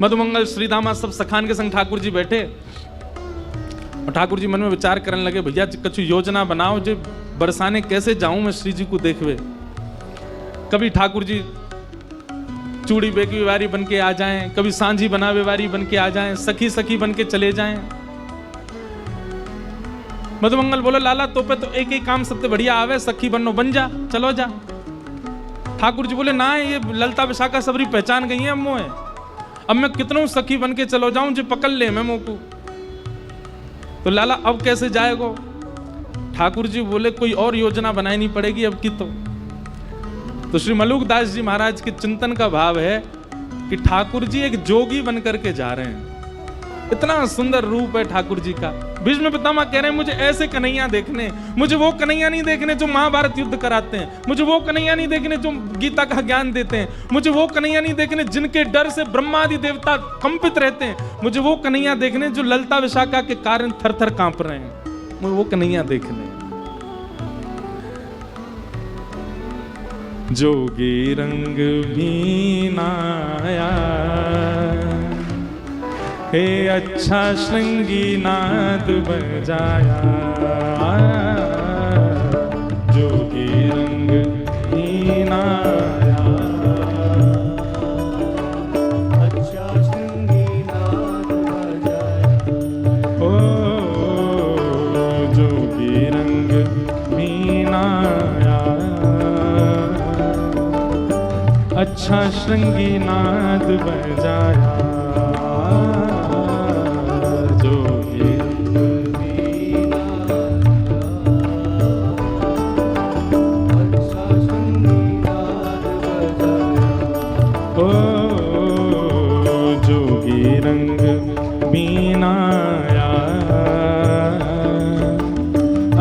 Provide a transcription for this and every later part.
मधुमंगल श्रीदामा सब सखान के संग ठाकुर जी बैठे और ठाकुर जी मन में विचार करने लगे, भैया कछु योजना बनाओ जो बरसाने कैसे जाऊं मैं श्री जी को देखवे। कभी ठाकुर जी चूड़ी बेकी व्यवहारी बन के आ जाएं, कभी सांझी बना व्यवहारी बन के आ जाएं, सखी सखी बन के चले जाएं। मधुमंगल बोलो, लाला तो पे तो एक ही काम सबसे बढ़िया आवे, सखी बनो, बन जा, चलो जा। ठाकुर जी बोले, ना ये ललता विशाखा सबरी पहचान गई है मोए, अब मैं कितनों सखी बन के चलो जाऊं जो पकड़ ले मैं मोकू। तो लाला अब कैसे जाएगो? ठाकुर जी बोले, कोई और योजना बनानी पड़ेगी अब की। तो श्री मलुकदास जी महाराज के चिंतन का भाव है कि ठाकुर जी एक जोगी बन करके जा रहे हैं। इतना सुंदर रूप है ठाकुर जी का। भीष्म पितामह कह रहे हैं, मुझे ऐसे कन्हैया देखने, मुझे वो कन्हैया नहीं देखने जो महाभारत युद्ध कराते हैं, मुझे वो कन्हैया नहीं देखने जो गीता का ज्ञान देते हैं, मुझे वो कन्हैया नहीं देखने जिनके डर से ब्रह्मादि देवता कंपित रहते हैं, मुझे वो कन्हैया देखने जो ललता विशाखा के कारण थर थर कांप रहे हैं, मुझे वो कन्हैया देखने। जोगी रंग बीनाया हे अच्छा श्रृंगी नाद बजाया, जोगी रंग बीनाया अच्छा श्रृंगी नाद बजाया। ओ जोगी रंग बीनाया अच्छा श्रृंगी नाद बजाया,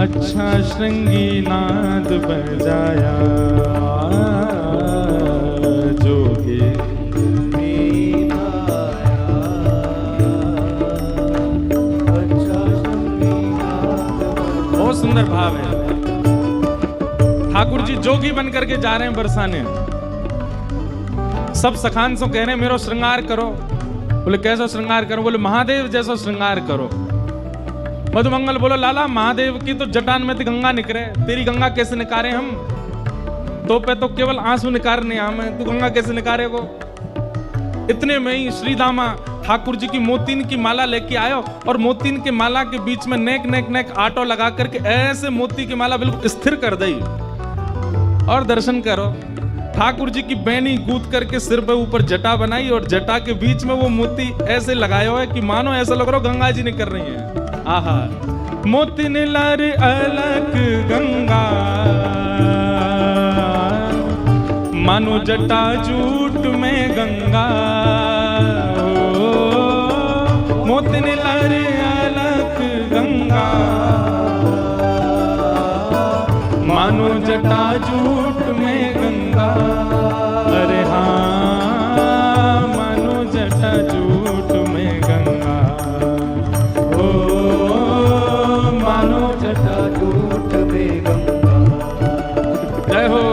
अच्छा श्रृंगी नाद बजाया, जोगी बहुत सुंदर भाव है। ठाकुर जी जोगी बन करके जा रहे हैं बरसाने। सब सखान से कह रहे हैं, मेरो श्रृंगार करो। बोले, कैसा श्रृंगार करो? बोले, महादेव जैसा श्रृंगार करो। मधुमंगल बोलो, लाला महादेव की तो जटान में तो गंगा निकले, तेरी गंगा कैसे निकारे हम? तो पे तो केवल आंसू निकारने आम है, तू गंगा कैसे निकारेगो? इतने में ही श्रीदामा ठाकुर जी की मोतीन की माला लेके आयो और मोतीन के माला के बीच में नेक नेक नेक आटो लगा करके ऐसे मोती की माला बिल्कुल स्थिर कर दी और दर्शन करो। ठाकुर जी की बैनी गूंथ करके सिर पे ऊपर जटा बनाई और जटा के बीच में वो मोती ऐसे लगाया हुआ है कि मानो ऐसा लग रहा गंगा जी निकल रही है। आहा, मोती लार अलग गंगा, मानो जटा जूट में गंगा। मोती लार अलग गंगा, मानो जटा जूट में गंगा। अरे हाँ, मानो जटा जूट में गंगा। मानो जटा जूट में गंगा। जय हो।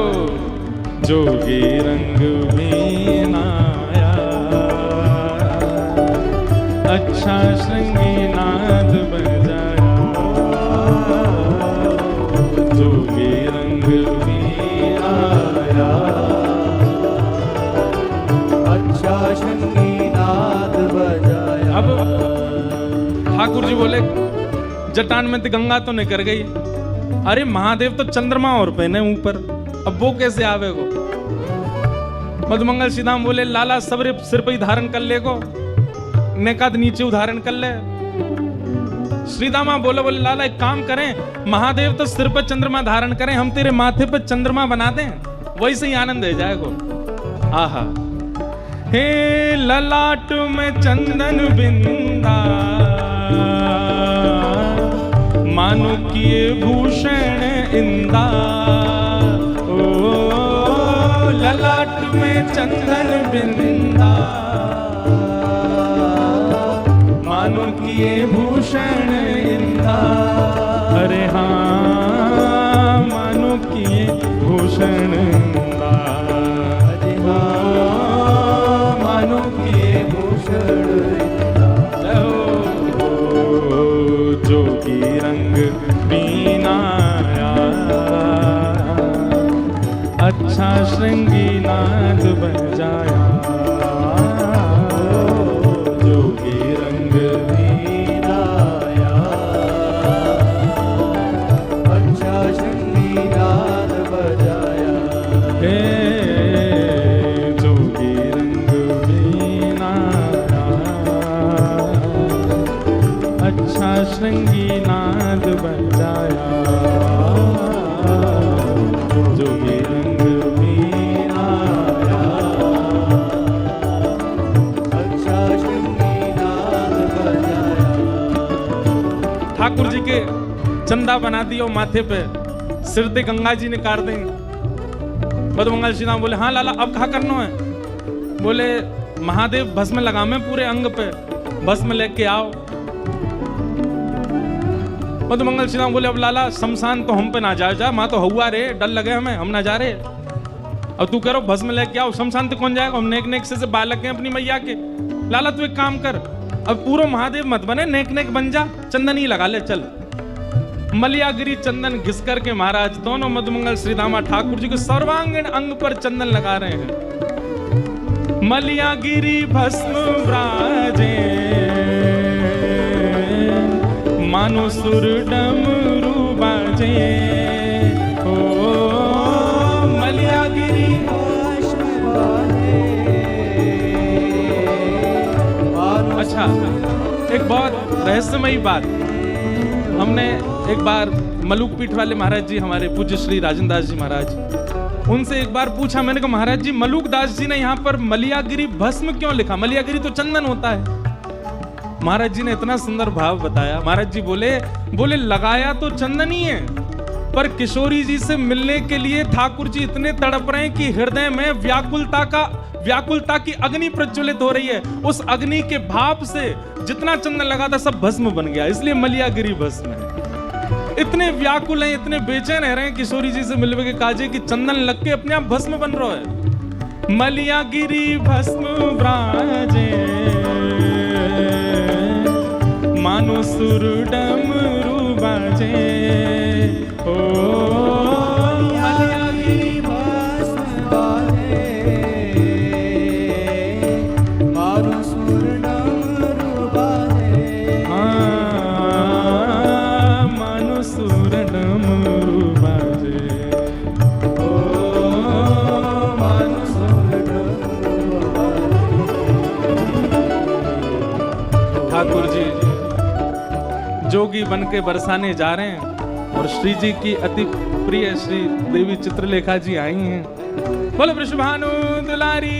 जोगी रंग बीनाया अच्छा श्रृंगी नाद बजाया, जोगी रंग बीनाया अच्छा श्रृंगी नाद बजाया। अब ठाकुर जी बोले, जटान में तो गंगा तो निकल गई, अरे महादेव तो चंद्रमा और पहने ऊपर, अब वो कैसे आवेगो? मधुमंगल सीधाम बोले, लाला सबरे सिर पे ही धारण कर लेगो, नेकाद नीचे उधारण कर ले। श्रीदामा बोले, लाला एक काम करें, महादेव तो सिर पर चंद्रमा धारण करें, हम तेरे माथे पर चंद्रमा बना दें, वैसे ही आनंद है जाएगो। आहा, हे ललाट में चंदन बिंदा, मानो किए भूषण इंदा। ओ ललाट में चंदन बिंदा, मानो किए भूषण इंदा। अरे हाँ, मानो किए भूषण इंदा। अरे हाँ, मानो किए भूषण नाद बजाया, जोगी रंग में आया। अच्छा शृंगी नाद बजाया। ठाकुर जी के चंदा बना दियो माथे पे, सिर ते गंगा जी ने काट दें। बदमंगल श्री राम बोले हाँ लाला अब कहा करना है? बोले महादेव भस्म लगामे पूरे अंग पे, भस्म लेके आओ। मधुमंगल श्री राम बोले अब लाला शमशान तो हम पे ना जाओ, जा माँ तो हुआ रे, डर लगे हमें, हम ना जा रहे। अब तू करो भस्म लेके आओ, शमशान तो कौन जाएगा, हम नेक नेक से बालक हैं अपनी मैया के। लाला तू एक काम कर, अब पूरा महादेव मत बने, नेक नेक बन जा, चंदन ही लगा ले चल। मलियागिरी चंदन घिस करके महाराज दोनों मधुमंगल श्री दामा ठाकुर जी को सर्वांगीण अंग पर चंदन लगा रहे हैं। मलियागिरी भस्म ब्राजे, मानो सुर डमरू बाजे। ओ मलियागिरी भस्म बाजे, मानो अच्छा एक बहुत रहस्यमयी बात, हमने एक बार मलुक पीठ वाले महाराज जी हमारे पूज्य श्री राजन दास जी महाराज, उनसे एक बार पूछा, मैंने कहा महाराज जी मलुक दास जी ने यहाँ पर मलियागिरी भस्म क्यों लिखा, मलियागिरी तो चंदन होता है। महाराज जी ने इतना सुंदर भाव बताया। महाराज जी बोले लगाया तो चंदन ही है, पर किशोरी जी से मिलने के लिए ठाकुर जी इतने तड़प रहे हैं कि हृदय में व्याकुलता की अग्नि प्रज्वलित हो रही है। उस अग्नि के भाप से जितना चंदन लगा था सब भस्म बन गया, इसलिए मलियागिरी भस्म है। इतने व्याकुल हैं, इतने बेचैन रह रहे हैं किशोरी जी से मिलने के काजे कि चंदन लग के अपने आप भस्म बन रहा है। मलियागिरी भस्म ब्राजे, मानो सुर डमरू बाजे। ओ मलियागिरी भस्म बाजे, मानो सुर डमरू बाजे। मानो सुर डमरू बाजे। ओ मानो सुर डमरू बाजे। ठाकुर जी जोगी बन के बरसाने जा रहे हैं और श्री जी की अति प्रिय श्री देवी चित्रलेखा जी आई हैं। बोलो वृषभानु दुलारी।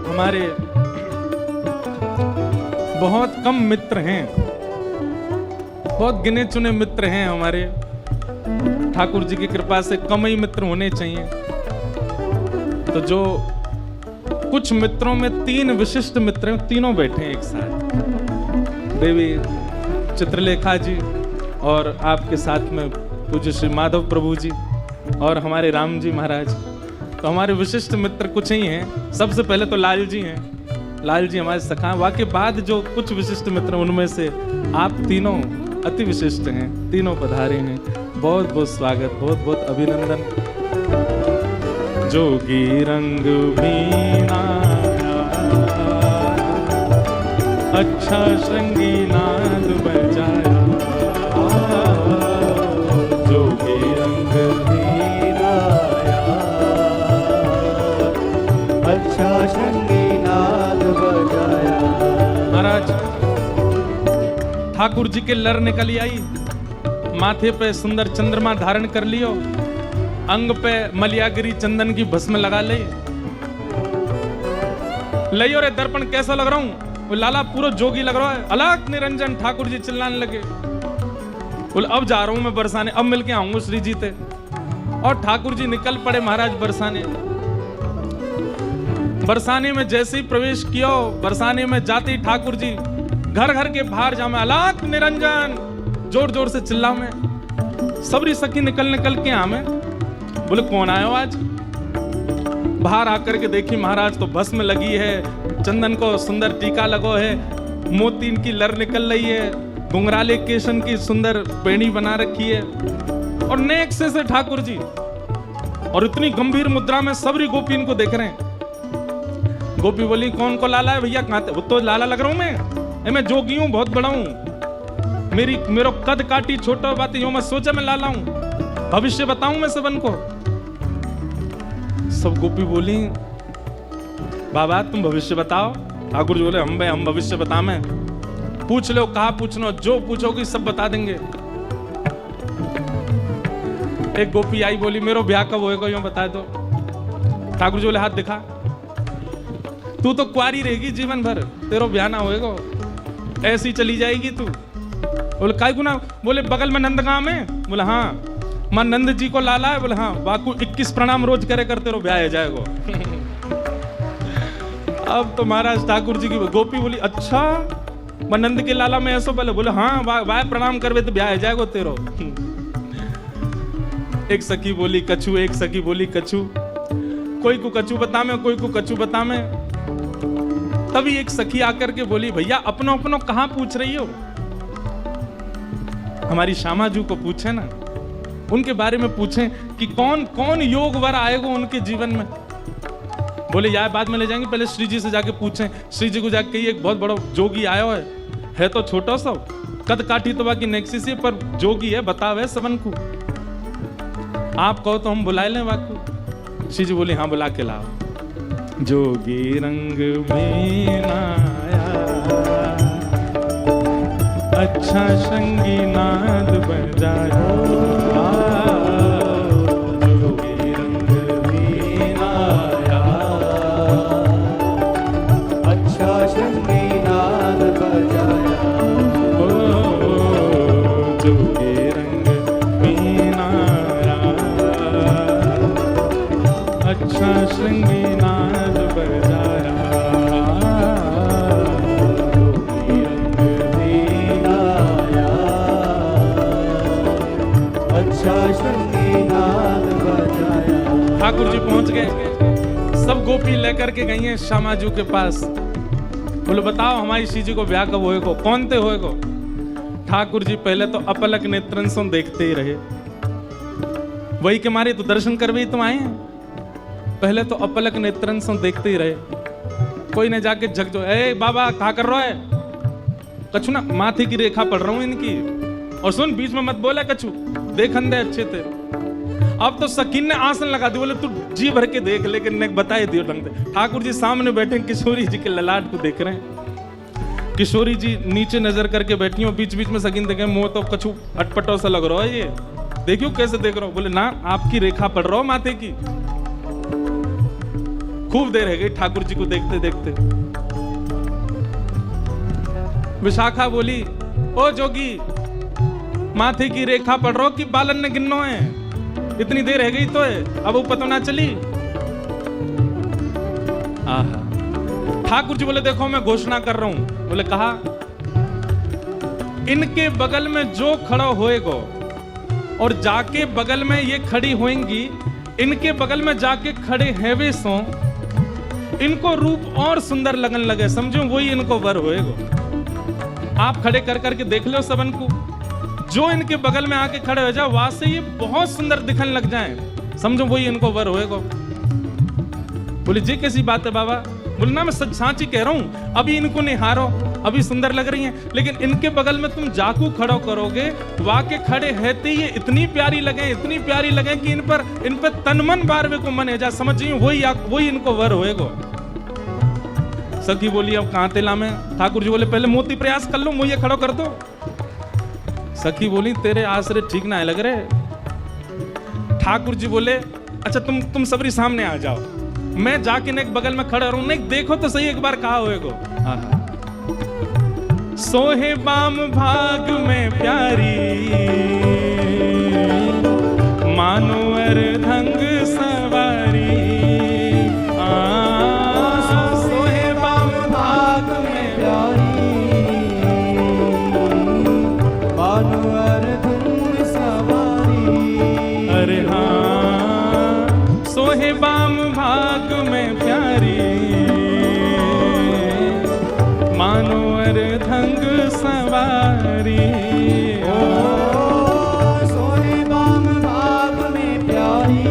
हमारे बहुत कम मित्र हैं, बहुत गिने चुने मित्र हैं हमारे। ठाकुर जी की कृपा से कम ही मित्र होने चाहिए। तो जो कुछ मित्रों में 3 विशिष्ट मित्र हैं, तीनों बैठे हैं एक साथ, देवी चित्रलेखा जी और आपके साथ में पूज्य श्री माधव प्रभु जी और हमारे राम जी महाराज। तो हमारे विशिष्ट मित्र कुछ ही हैं। सबसे पहले तो लाल जी हैं, लाल जी हमारे सखा। वाके बाद जो कुछ विशिष्ट मित्र, उनमें से आप तीनों अति विशिष्ट हैं, तीनों पधारे हैं। बहुत बहुत स्वागत, बहुत बहुत अभिनंदन। जोगी रंग मीना, अच्छा श्रृंगी नाद बजाया। जोगी रंग अच्छा शृंगी नाद बजाया। महाराज ठाकुर जी के लर निकल आई, माथे पे सुंदर चंद्रमा धारण कर लियो, अंग पे मलियागिरी चंदन की भस्म लगा ले। लियो रे दर्पण कैसा लग रहा हूं? वो लाला पूरा जोगी लग रहा है, अलग निरंजन। ठाकुर जी चिल्लाने लगे, बोले अब जा रहा हूं मैं बरसाने, अब मिलके आऊंगा श्री जी ते। और ठाकुर जी निकल पड़े महाराज बरसाने। बरसाने में जैसे ही प्रवेश किया, बरसाने में जाते ही ठाकुर जी घर घर के बाहर जामे, अलग निरंजन जोर जोर से चिल्लाओ में। सबरी सखी निकल निकल के आमे, बोले कौन आयो आज? बाहर आकर के देखी महाराज तो भस्म लगी है, चंदन को सुंदर टीका लगो है, मोती की लर निकल रही है, घुंघराले केशन की सुंदर पेड़ी बना रखी है, और नेक से ठाकुर जी, और इतनी गंभीर मुद्रा में सबरी गोपी इनको देख रहे हैं। गोपी बोली कौन को लाला है भैया? कहाँ? वो तो लाला लग रहा हूं मैं जोगी हूं, बहुत बड़ा हूं, मेरो कद काटी छोटा बात यूं मैं सोचा मैं लाला हूं, भविष्य बताऊं मैं सबन को। सब गोपी बोली बाबा तुम भविष्य बताओ। ठाकुर जी बोले हम भविष्य बता में, पूछ लो कहा पूछना, जो पूछोगी सब बता देंगे। एक गोपी आई बोली मेरो ब्याह कब होएगा यूं बता दो। ठाकुर जी बोले हाथ दिखा, तू तो कुआरी रहेगी जीवन भर, तेरो ब्याह ना होएगा, ऐसी चली जाएगी तू। बोले काय गुना? बोले बगल में नंदगांव में। बोले हाँ। मां नंद जी को लाला है? बोले हाँ। बाकू 21 प्रणाम रोज करे कर तेरो ब्याह हो जाएगा। अब तो महाराज ठाकुर जी की गोपी बोली अच्छा मां नंद के लाला में ऐसो पहले? बोले हाँ वाह प्रणाम करवे तो ब्याह हो जाएगा तेरो। एक सखी बोली कछु, एक सखी बोली कछु, कोई को कछु बता में, कोई को कछु बता में। तभी एक सखी आकर के बोली भैया अपनो अपनो कहां पूछ रही हो? हमारी श्यामा जी को पूछे ना, उनके बारे में पूछें कि कौन कौन योग वर आएगा उनके जीवन में। बोले यार बाद में ले जाएंगे, पहले श्री जी से जाके पूछें। श्री जी को जाके कहिए एक बहुत बड़ा जोगी आया है तो छोटा सा, कद काठी तो बाकी नेक्सी से, पर जोगी है बतावे सबन को। आप कहो तो हम बुला लें बाकू। श्री जी बोले हाँ बुला के लाओ। जोगी रंग में नाया, अच्छा संगी नाद बजाया, जोगी रंग में नाया, अच्छा संगी नाद बजाया, जोगी रंग में नाया, अच्छा संगी नाद बजाया, जोगी रंग में आया, अच्छा संगी नाद बजाया। ठाकुर जी पहुंच गए, सब गोपी लेकर के गई हैं श्यामा जी के पास। बोले बताओ हमारी श्री जी को ब्याह कब होएगो, कौन ते होएगो? ठाकुर जी पहले तो अपलक नेत्रन से देखते ही रहे, वही के मारे तो दर्शन करवे ही तुम आए हैं। पहले तो अपलक नेत्रन से देखते ही रहे, कोई ने जाके झक जो ए बाबा क्या कर रहा है? कछु ना माथे की रेखा पढ़ रहा हूं इनकी, और सुन बीच में मत बोला कछु, देखन दे अच्छे थे। अब तो सकीन ने आसन लगा दी, बोले तू जी भर के देख, लेकिन ने बताए दियो ढंग से। ठाकुर जी सामने बैठे किशोरी जी के ललाट को देख रहे हैं। किशोरी जी नीचे नजर करके बैठी हो, बीच बीच में सकीन देखे, मुंह तो कछु अटपटो सा लग रहा है ये, देखियो कैसे देख रहा हूं। बोले ना आपकी रेखा पढ़ रहा हूं माथे की। खूब देर है गई ठाकुर जी को देखते देखते। विशाखा बोली ओ जोगी माथे की रेखा पढ़ रहा हो कि बालन ने गिनो है? इतनी देर है गई तो है, अब वो पता ना चली। आहा। ठाकुर जी बोले देखो मैं घोषणा कर रहा हूं। बोले कहा इनके बगल में जो खड़ा होएगा और जाके बगल में ये खड़ी होंगी, इनके बगल में जाके खड़े हैवे सो इनको रूप और सुंदर लगन लगे, समझो वही इनको वर होएगा। आप खड़े कर करके देख लो सबन को, जो इनके बगल में आके खड़े हो जाए वहां से ये बहुत सुंदर दिखने लग जाए, समझो वही इनको वर होएगा। बोले जी कैसी बात है बाबा? बोले ना मैं सच साची कह रहा हूं, अभी इनको निहारो, अभी सुंदर लग रही हैं, लेकिन इनके बगल में तुम जाकू खड़ो करोगे, वाके खड़े रहते ये इतनी प्यारी लगे, इतनी प्यारी लगे कि इन पर तन मन बारवे को मन है जा, समझिए वही इनको वर होएगा। सखी बोली अब कहां तेला में? ठाकुर जी बोले पहले मोती प्रयास कर लो, मुझे खड़ो कर दो। सखी बोली तेरे आसरे ठीक ना है लग रहे। ठाकुर जी बोले अच्छा तुम सबरी सामने आ जाओ, मैं जाके ने एक बगल में खड़ा रहूं, नहीं देखो तो सही एक बार कहा होएगो। सोहे बाम भाग में प्यारी, मानो अर्धंग सवारी, सोहे बाम भाग में प्यारी, मानो अर्धंग सवारी, धंग सवारी। ओ सोहे बाम भाग में प्यारी,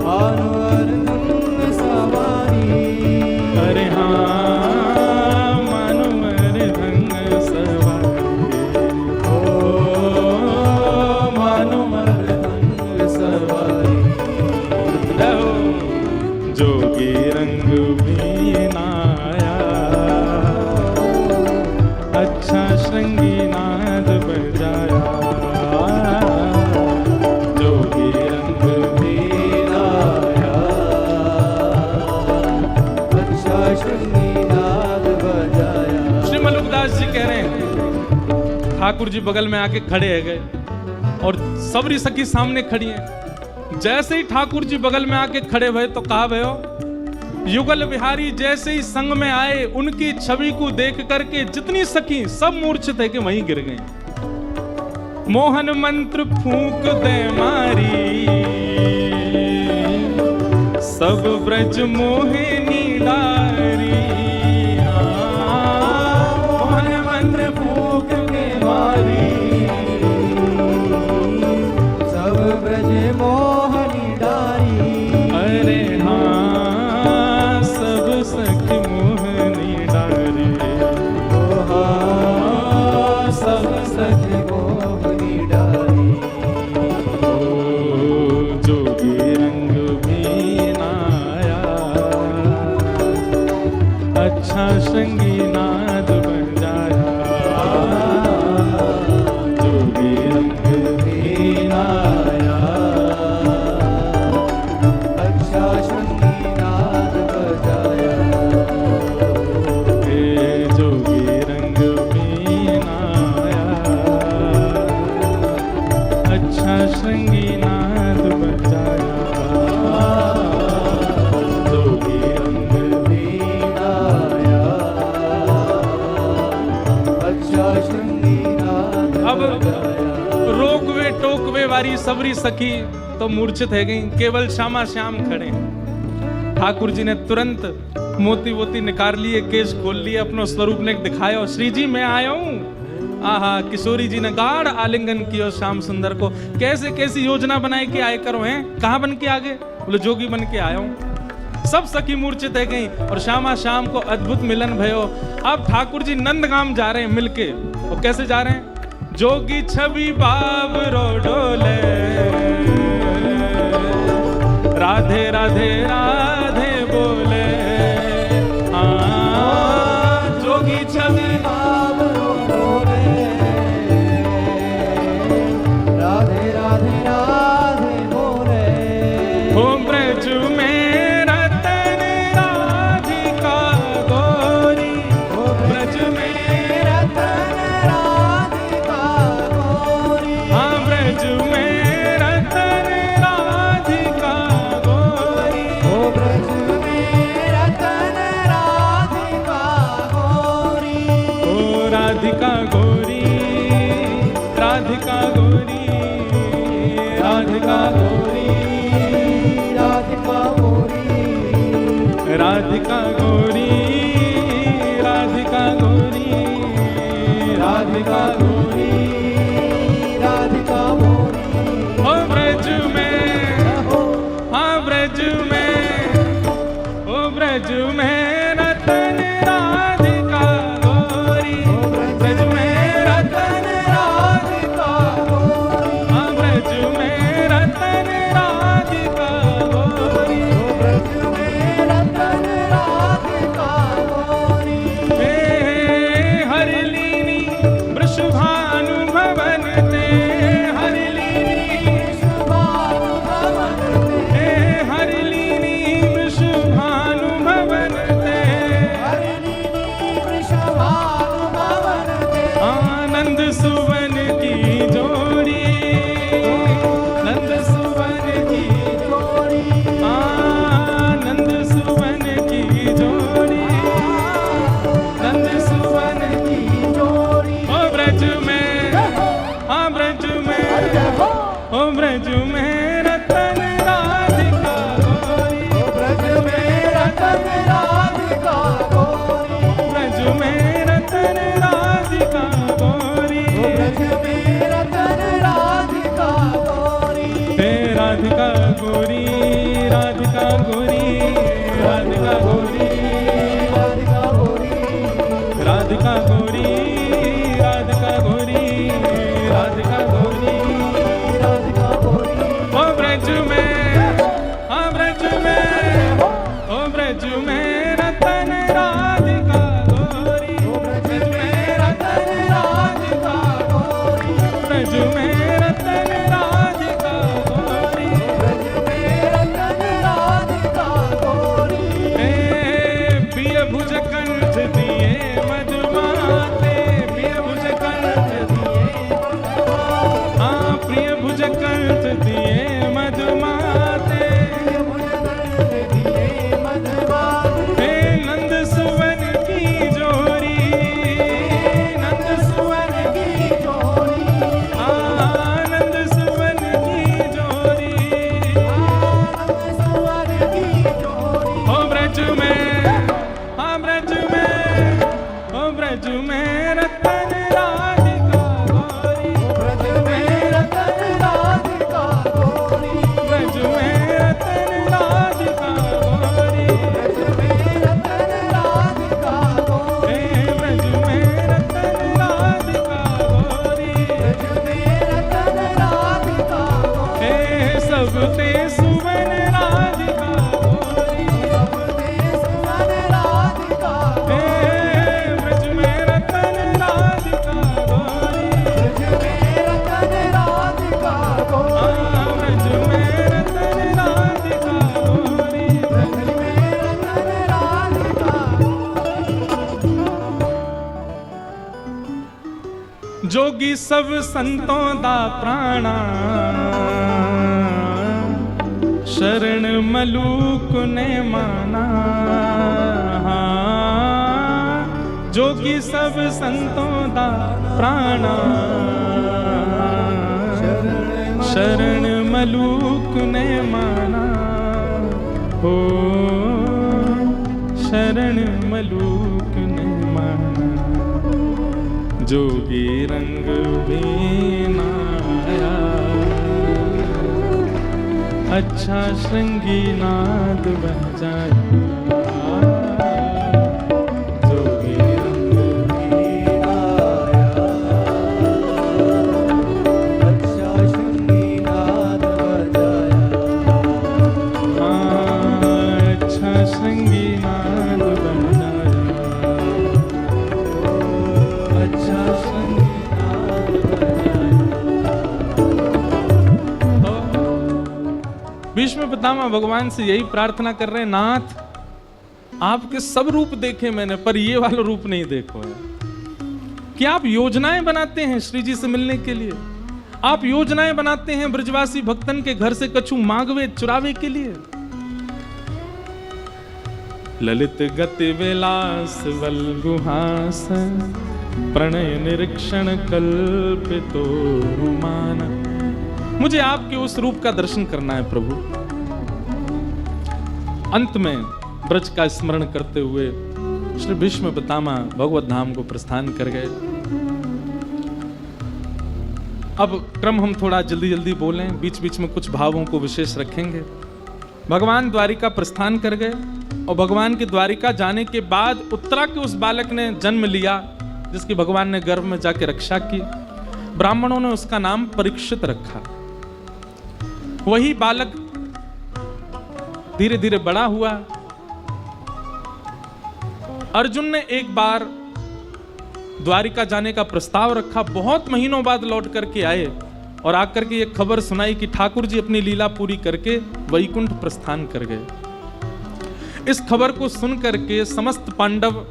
भानु अर्धंग सवारी। अरे हाँ मानो अर्धंग सवारी, ओ मानो अर्धंग सवारी। जोगी रंग बीनाया, अच्छा श्रृंगी नाद बजाया। जोगी रंग बीनाया, अच्छा श्रृंगी नाद बजाया। श्री मलुकदास जी कह रहे हैं, ठाकुर जी बगल में आके खड़े है गए और सबरी सखी सामने खड़ी है। जैसे ही ठाकुर जी बगल में आके खड़े हुए तो कहा भयो, युगल बिहारी जैसे ही संग में आए, उनकी छवि को देख करके जितनी सखी सब मूर्छित है कि वहीं गिर गई। मोहन मंत्र फूंक दे मारी, सब ब्रज मोहिनी डारी। मोहन मंत्र फूंक के मारी, सब ब्रज मोहनी डारी। अरे हाँ सब सखी मोहनी डारी। ओ हाँ सब सखी मोहनी डारी। ओ जोगी रंग बीनाया, अच्छा श्रृंगी नाद बजाया। जोगी रंग बीनाया, अच्छा श्रृंगी नाद बजाया। हे जोगी रंग बीनाया, अच्छा श्रृंगी नाद बजाया। जोगी रंग बीनाया, अच्छा श्रृंगी नाद अब बजाया। रोकवे टोकवे वारी सबरी सखी तो मूर्छित है गई, केवल श्यामा श्याम खड़े। ठाकुर जी ने तुरंत मोती वोती निकाल लिए, केश खोल लिए, अपना स्वरूप ने दिखाया। श्री जी मैं आया हूँ। आहा किशोरी जी ने गाढ़ आलिंगन किया श्याम सुंदर को। कैसे कैसी योजना बनाई कि आए करो हैं, कहाँ बन के आगे? बोले जोगी बन के आया हूँ। सब सखी मूर्छित है गई और श्यामा श्याम को अद्भुत मिलन भयो। अब ठाकुर जी नंदगाम जा रहे हैं मिलके। और कैसे जा रहे हैं? जोगी छवि बाबरो डोले, राधे राधे राधे बोले। हाँ जोगी छवि बाबरो डोले, राधे राधे राधे बोले। हो ब्रज में रतन राधिका गोरी, ओ ब्रज में रतन राधिका गोरी। हाँ ब्रज में रतन राधिका गोरी। ओ ब्रज में रतन राधिका गोरी। ओ राधिका गोरी, राधिका गोरी, राधिका गोरी, राधिका गोरी। राधिका गोरी, राधिका गोरी, राधिका गोरी। राधिका गोरी। ओ ब्रज में, हाँ ब्रज में, ओ ब्रज में रतन राधिका गोरी। ब्रज में रतन राधिका गोरी। हाँ ब्रज में रतन राधिका गोरी। ओ ब्रज में रतन राधिका ब्रज में रतन राधिका गौरी, ब्रज में रतन राधिका गौरी, ब्रज में रतन राधिका गौरी, ब्रज में रतन राधिका गौरी, हे ब्रज में रतन राधिका गौरी, ब्रज में रतन राधिका गौरी, हे सबते सुवन राधिका गौरी, सबते सुमन राधिका गौरी, हे ब्रज में रतन राधिका गौरी, ब्रज में रतन राधिका गौरी, ब्रज में रतन राधिका गौरी। ब्रज में रतन राधिका जोगी सब संतों दा प्राणा, शरण मलूक ने माना। जोगी सब संतों दा प्राणा, शरण मलूक ने माना। हो शरण मलूक ने माना। जोगी रंग बीनाया, अच्छा श्रृंगी नाद बजाया। जोगी रंग आया, अच्छा शृंगी नाद बजाया, अच्छा श्रृंगी नाद बजाया। अच्छा शृंगी नाद बजाया। भीष्म पितामह भगवान से यही प्रार्थना कर रहे हैं, नाथ आपके सब रूप देखे मैंने, पर ये वाला रूप नहीं देखो है। कि आप योजनाएं बनाते हैं श्री जी से मिलने के लिए, आप योजनाएं बनाते हैं ब्रजवासी भक्तन के घर से कछु मांगवे चुरावे के लिए। ललित गति विलास वल गुहास, प्रणय निरीक्षण कल्पितो रुमान। मुझे आपके उस रूप का दर्शन करना है प्रभु। अंत में ब्रज का स्मरण करते हुए श्री भीष्म पितामह भगवत धाम को प्रस्थान कर गए। अब क्रम हम थोड़ा जल्दी जल्दी बोलें, बीच बीच में कुछ भावों को विशेष रखेंगे। भगवान द्वारिका प्रस्थान कर गए और भगवान की द्वारिका जाने के बाद उत्तरा के उस बालक ने जन्म लिया जिसकी भगवान ने गर्भ में जाके रक्षा की। ब्राह्मणों ने उसका नाम परीक्षित रखा। वही बालक धीरे धीरे बड़ा हुआ। अर्जुन ने एक बार द्वारिका जाने का प्रस्ताव रखा, बहुत महीनों बाद लौट करके आए और आकर के ये खबर सुनाई कि ठाकुर जी अपनी लीला पूरी करके वैकुंठ प्रस्थान कर गए। इस खबर को सुन करके समस्त पांडव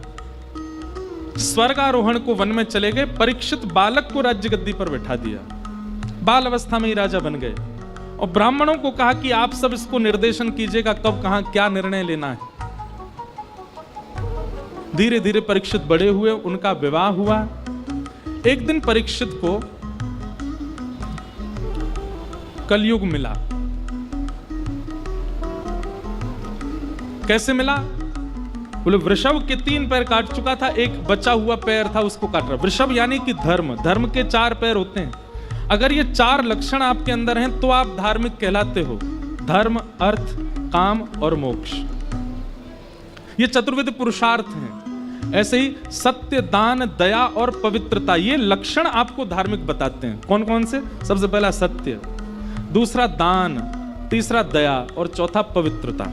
स्वर्गारोहण को वन में चले गए। परीक्षित बालक को राज्य गद्दी पर बैठा दिया, बाल अवस्था में ही राजा बन गए और ब्राह्मणों को कहा कि आप सब इसको निर्देशन कीजिएगा कब कहां क्या निर्णय लेना है। धीरे धीरे परीक्षित बड़े हुए, उनका विवाह हुआ। एक दिन परीक्षित को कलयुग मिला। कैसे मिला? बोले वृषभ के 3 पैर काट चुका था, एक बचा हुआ पैर था उसको काट रहा। वृषभ यानी कि धर्म, धर्म के 4 पैर होते हैं। अगर ये 4 लक्षण आपके अंदर हैं तो आप धार्मिक कहलाते हो। धर्म, अर्थ, काम और मोक्ष, ये चतुर्विध पुरुषार्थ हैं। ऐसे ही सत्य, दान, दया और पवित्रता, ये लक्षण आपको धार्मिक बताते हैं। कौन कौन से? सबसे पहला सत्य, दूसरा दान, तीसरा दया और चौथा पवित्रता।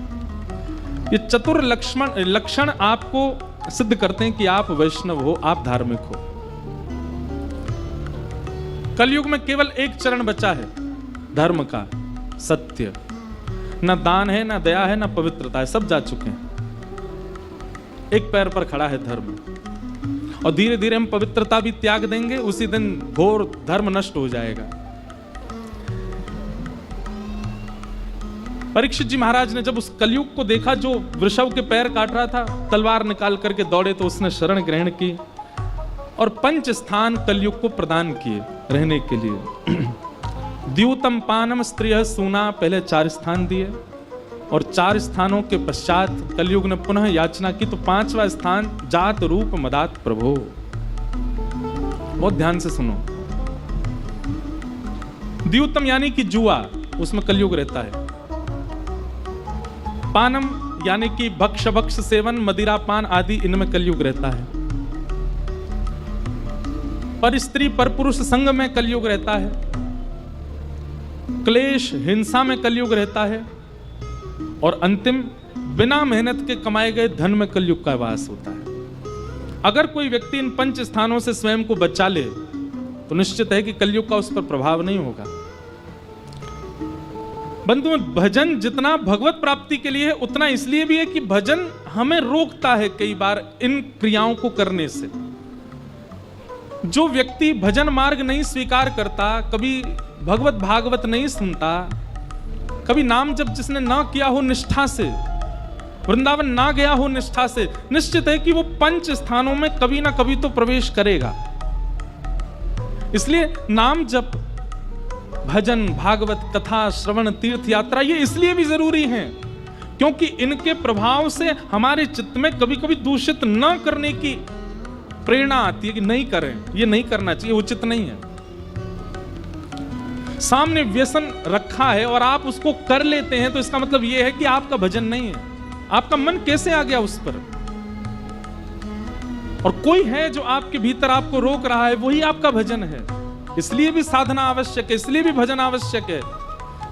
ये चतुर लक्षण आपको सिद्ध करते हैं कि आप वैष्णव हो, आप धार्मिक हो। कलयुग में केवल एक चरण बचा है धर्म का, सत्य। न दान है, न दया है, न पवित्रता है, सब जा चुके हैं। एक पैर पर खड़ा है धर्म। और धीरे धीरे हम पवित्रता भी त्याग देंगे, उसी दिन घोर धर्म नष्ट हो जाएगा। परीक्षित जी महाराज ने जब उस कलयुग को देखा जो वृषभ के पैर काट रहा था, तलवार निकाल करके दौड़े तो उसने शरण ग्रहण की और 5 स्थान कलयुग को प्रदान किए रहने के लिए। द्यूतम पानम स्त्रिय सूना, पहले 4 स्थान दिए। और 4 स्थानों के पश्चात कलयुग ने पुनः याचना की तो 5वां स्थान जात रूप मदात प्रभो। बहुत ध्यान से सुनो। द्यूतम यानी कि जुआ, उसमें कलयुग रहता है। पानम यानी कि भक्ष सेवन, मदिरा पान आदि, इनमें कलयुग रहता है। पर स्त्री पर पुरुष संग में कलयुग रहता है। क्लेश हिंसा में कलयुग रहता है। और अंतिम बिना मेहनत के कमाए गए धन में कलयुग का वास होता है। अगर कोई व्यक्ति इन 5 स्थानों से स्वयं को बचा ले तो निश्चित है कि कलयुग का उस पर प्रभाव नहीं होगा। बंधु, भजन जितना भगवत प्राप्ति के लिए है उतना इसलिए भी है कि भजन हमें रोकता है कई बार इन क्रियाओं को करने से। जो व्यक्ति भजन मार्ग नहीं स्वीकार करता, कभी भगवत भागवत नहीं सुनता, कभी नाम जब जिसने ना किया हो निष्ठा से, वृंदावन ना गया हो निष्ठा से, निश्चित है कि वो 5 स्थानों में कभी ना कभी तो प्रवेश करेगा। इसलिए नाम जप, भजन, भागवत कथा, श्रवण, तीर्थ यात्रा ये इसलिए भी जरूरी है क्योंकि इनके प्रभाव से हमारे चित्त में कभी कभी दूषित न करने की प्रेरणा आती है कि नहीं करें, ये नहीं करना चाहिए, उचित नहीं है। सामने व्यसन रखा है और आप उसको कर लेते हैं तो इसका मतलब यह है कि आपका भजन नहीं है। आपका मन कैसे आ गया उस पर? और कोई है जो आपके भीतर आपको रोक रहा है, वही आपका भजन है। इसलिए भी साधना आवश्यक है, इसलिए भी भजन आवश्यक है,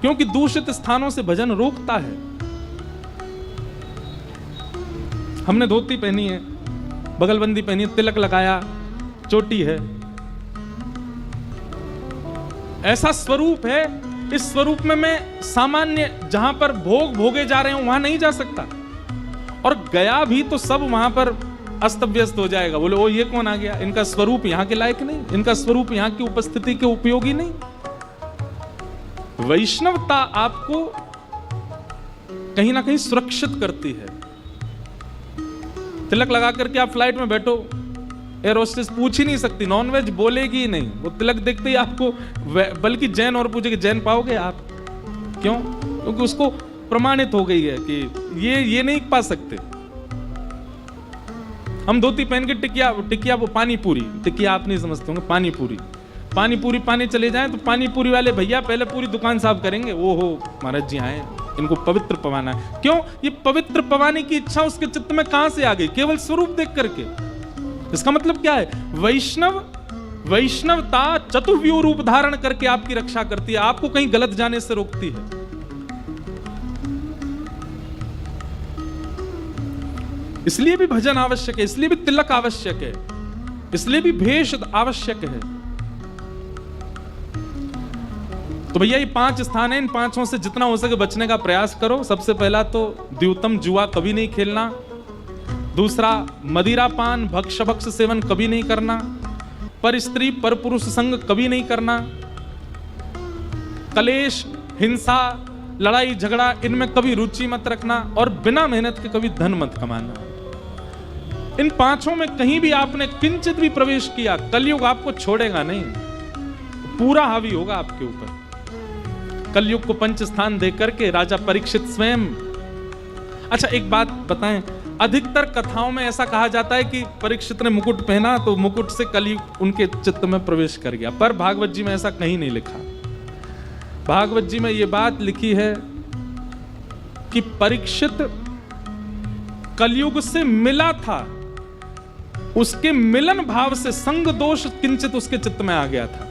क्योंकि दूषित स्थानों से भजन रोकता है। हमने धोती पहनी है, बगलबंदी पहनी है, तिलक लगाया, चोटी है, ऐसा स्वरूप है। इस स्वरूप में मैं सामान्य जहां पर भोग भोगे जा रहे हूं वहां नहीं जा सकता, और गया भी तो सब वहां पर अस्त व्यस्त हो जाएगा। बोले ओ ये कौन आ गया, इनका स्वरूप यहां के लायक नहीं, इनका स्वरूप यहां की उपस्थिति के उपयोगी नहीं। वैष्णवता आपको कहीं ना कहीं सुरक्षित करती है। तिलक लगा करके आप फ्लाइट में बैठो, एयर होस्टेस पूछ ही नहीं सकती, नॉनवेज बोलेगी ही नहीं, वो तिलक देखते ही आपको, बल्कि जैन और पूछेगी जैन पाओगे आप, क्यों? क्योंकि उसको प्रमाणित हो गई है कि ये नहीं पा सकते। हम धोती पहन के टिकिया वो पानी पूरी, टिकिया आप नहीं समझते होंगे, पानी पूरी पानी चले जाएं तो पानी पूरी वाले भैया पहले पूरी दुकान साफ करेंगे। वो हो महाराज जी आए, इनको पवित्र पवाना है। क्यों? ये पवित्र पवाने की इच्छा उसके चित्त में कहां से आ गई? केवल स्वरूप देख करके। इसका मतलब क्या है? वैष्णवता चतुर्व्यूह रूप धारण करके आपकी रक्षा करती है, आपको कहीं गलत जाने से रोकती है। इसलिए भी भजन आवश्यक है, इसलिए भी तिलक आवश्यक है, इसलिए भी भेष आवश्यक है। तो भैया ये 5 स्थान है, इन 5 से जितना हो सके बचने का प्रयास करो। सबसे पहला तो द्यूतम, जुआ कभी नहीं खेलना। दूसरा मदिरा पान, भक्ष सेवन कभी नहीं करना। पर स्त्री पर पुरुष संग कभी नहीं करना। कलेश, हिंसा, लड़ाई झगड़ा, इनमें कभी रुचि मत रखना। और बिना मेहनत के कभी धन मत कमाना। इन 5 में कहीं भी आपने किंचित भी प्रवेश किया, कलयुग आपको छोड़ेगा नहीं, पूरा हावी होगा आपके ऊपर। कलयुग को 5 स्थान देकर के राजा परीक्षित स्वयं। अच्छा एक बात बताएं, अधिकतर कथाओं में ऐसा कहा जाता है कि परीक्षित ने मुकुट पहना तो मुकुट से कलयुग उनके चित्त में प्रवेश कर गया, पर भागवत जी में ऐसा कहीं नहीं लिखा। भागवत जी में यह बात लिखी है कि परीक्षित कलयुग से मिला था, उसके मिलन भाव से संग दोष किंचित उसके चित्त में आ गया था।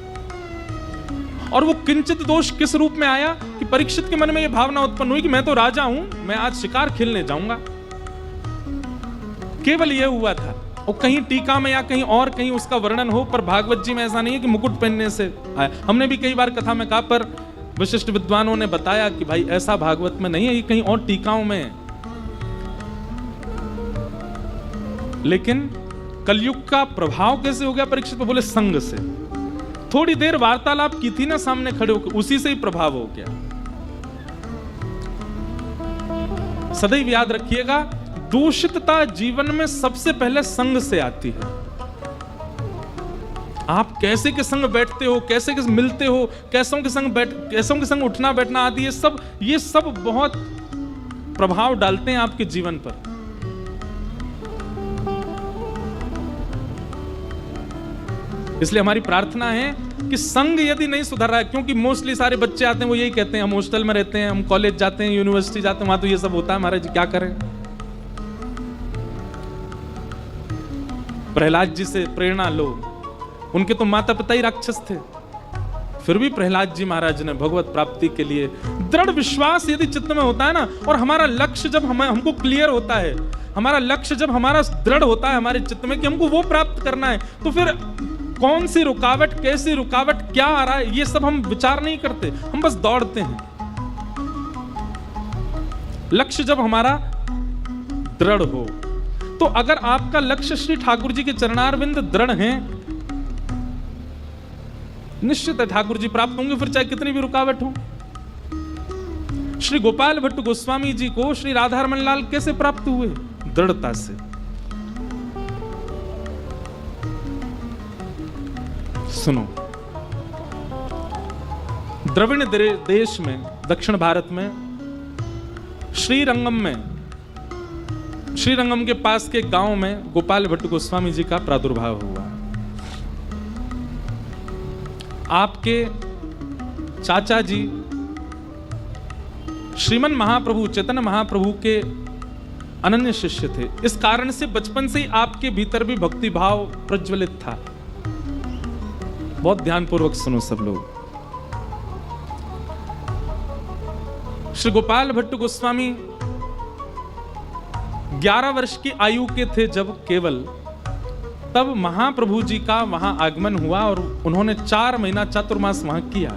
और वो किंचित दोष किस रूप में आया कि परीक्षित के मन में यह भावना उत्पन्न हुई कि मैं तो राजा हूं, मैं आज शिकार खेलने जाऊंगा। केवल यह हुआ था। और कहीं टीका में या कहीं और कहीं उसका वर्णन हो, पर भागवत जी में ऐसा नहीं है कि मुकुट पहनने से आया। हमने भी कई बार कथा में कहा, पर विशिष्ट विद्वानों ने बताया कि भाई ऐसा भागवत में नहीं है, ये कहीं और टीकाओं में है। लेकिन कलयुग का प्रभाव कैसे हो गया परीक्षित पे? बोले संग से। थोड़ी देर वार्तालाप की थी ना सामने खड़े होकर, उसी से ही प्रभाव हो गया। सदैव याद रखिएगा, दूषितता जीवन में सबसे पहले संग से आती है। आप कैसे के संग बैठते हो, कैसे के मिलते हो, कैसों के संग उठना बैठना आदि, ये सब बहुत प्रभाव डालते हैं आपके जीवन पर। इसलिए हमारी प्रार्थना है कि संघ यदि नहीं सुधर रहा है, क्योंकि मोस्टली सारे बच्चे आते हैं वो यही कहते हैं हम हॉस्टल में रहते हैं, हम कॉलेज जाते हैं, यूनिवर्सिटी जाते हैं, वहां तो ये सब होता है, महाराज जी क्या करें। प्रहलाद जी से प्रेरणा लो, उनके तो माता पिता ही राक्षस थे, फिर भी प्रहलाद जी महाराज ने भगवत प्राप्ति के लिए दृढ़ विश्वास यदि चित्त में होता है ना, और हमारा लक्ष्य जब हमको क्लियर होता है, हमारा लक्ष्य जब हमारा दृढ़ होता है हमारे चित्त में कि हमको वो प्राप्त करना है, तो फिर कौन सी रुकावट, कैसी रुकावट, क्या आ रहा है, ये सब हम विचार नहीं करते, हम बस दौड़ते हैं। लक्ष्य जब हमारा दृढ़ हो, तो अगर आपका लक्ष्य श्री ठाकुर जी के चरणारविंद दृढ़ हैं, निश्चित है ठाकुर जी प्राप्त होंगे, फिर चाहे कितनी भी रुकावट हो। श्री गोपाल भट्ट गोस्वामी जी को श्री राधारमण लाल कैसे प्राप्त हुए? दृढ़ता से। सुनो, द्रविड़ देश में, दक्षिण भारत में, श्रीरंगम के पास के गांव में गोपाल भट्ट गोस्वामी जी का प्रादुर्भाव हुआ। आपके चाचा जी श्रीमन महाप्रभु, चैतन्य महाप्रभु के अनन्य शिष्य थे। इस कारण से बचपन से ही आपके भीतर भी भक्ति भाव प्रज्वलित था। बहुत ध्यानपूर्वक सुनो सब लोग। श्री गोपाल भट्ट गोस्वामी 11 वर्ष की आयु के थे जब केवल, तब महाप्रभु जी का वहां आगमन हुआ और उन्होंने 4 महीना चातुर्मास वहां किया।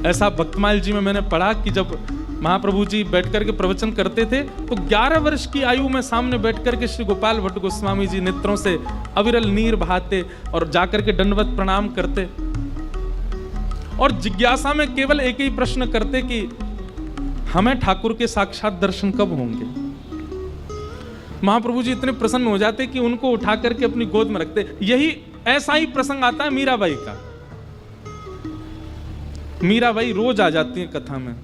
ऐसा भक्तमाल जी में मैंने पढ़ा कि जब महाप्रभु जी बैठकर के प्रवचन करते थे तो 11 वर्ष की आयु में सामने बैठकर के श्री गोपाल भट्ट गोस्वामी जी नेत्रों से अविरल नीर बहाते और जाकर के दंडवत प्रणाम करते और जिज्ञासा में केवल एक ही प्रश्न करते कि हमें ठाकुर के साक्षात दर्शन कब होंगे। महाप्रभु जी इतने प्रसन्न हो जाते कि उनको उठा करके अपनी गोद में रखते। यही ऐसा ही प्रसंग आता है मीराबाई का। मीराबाई रोज आ जाती है कथा में।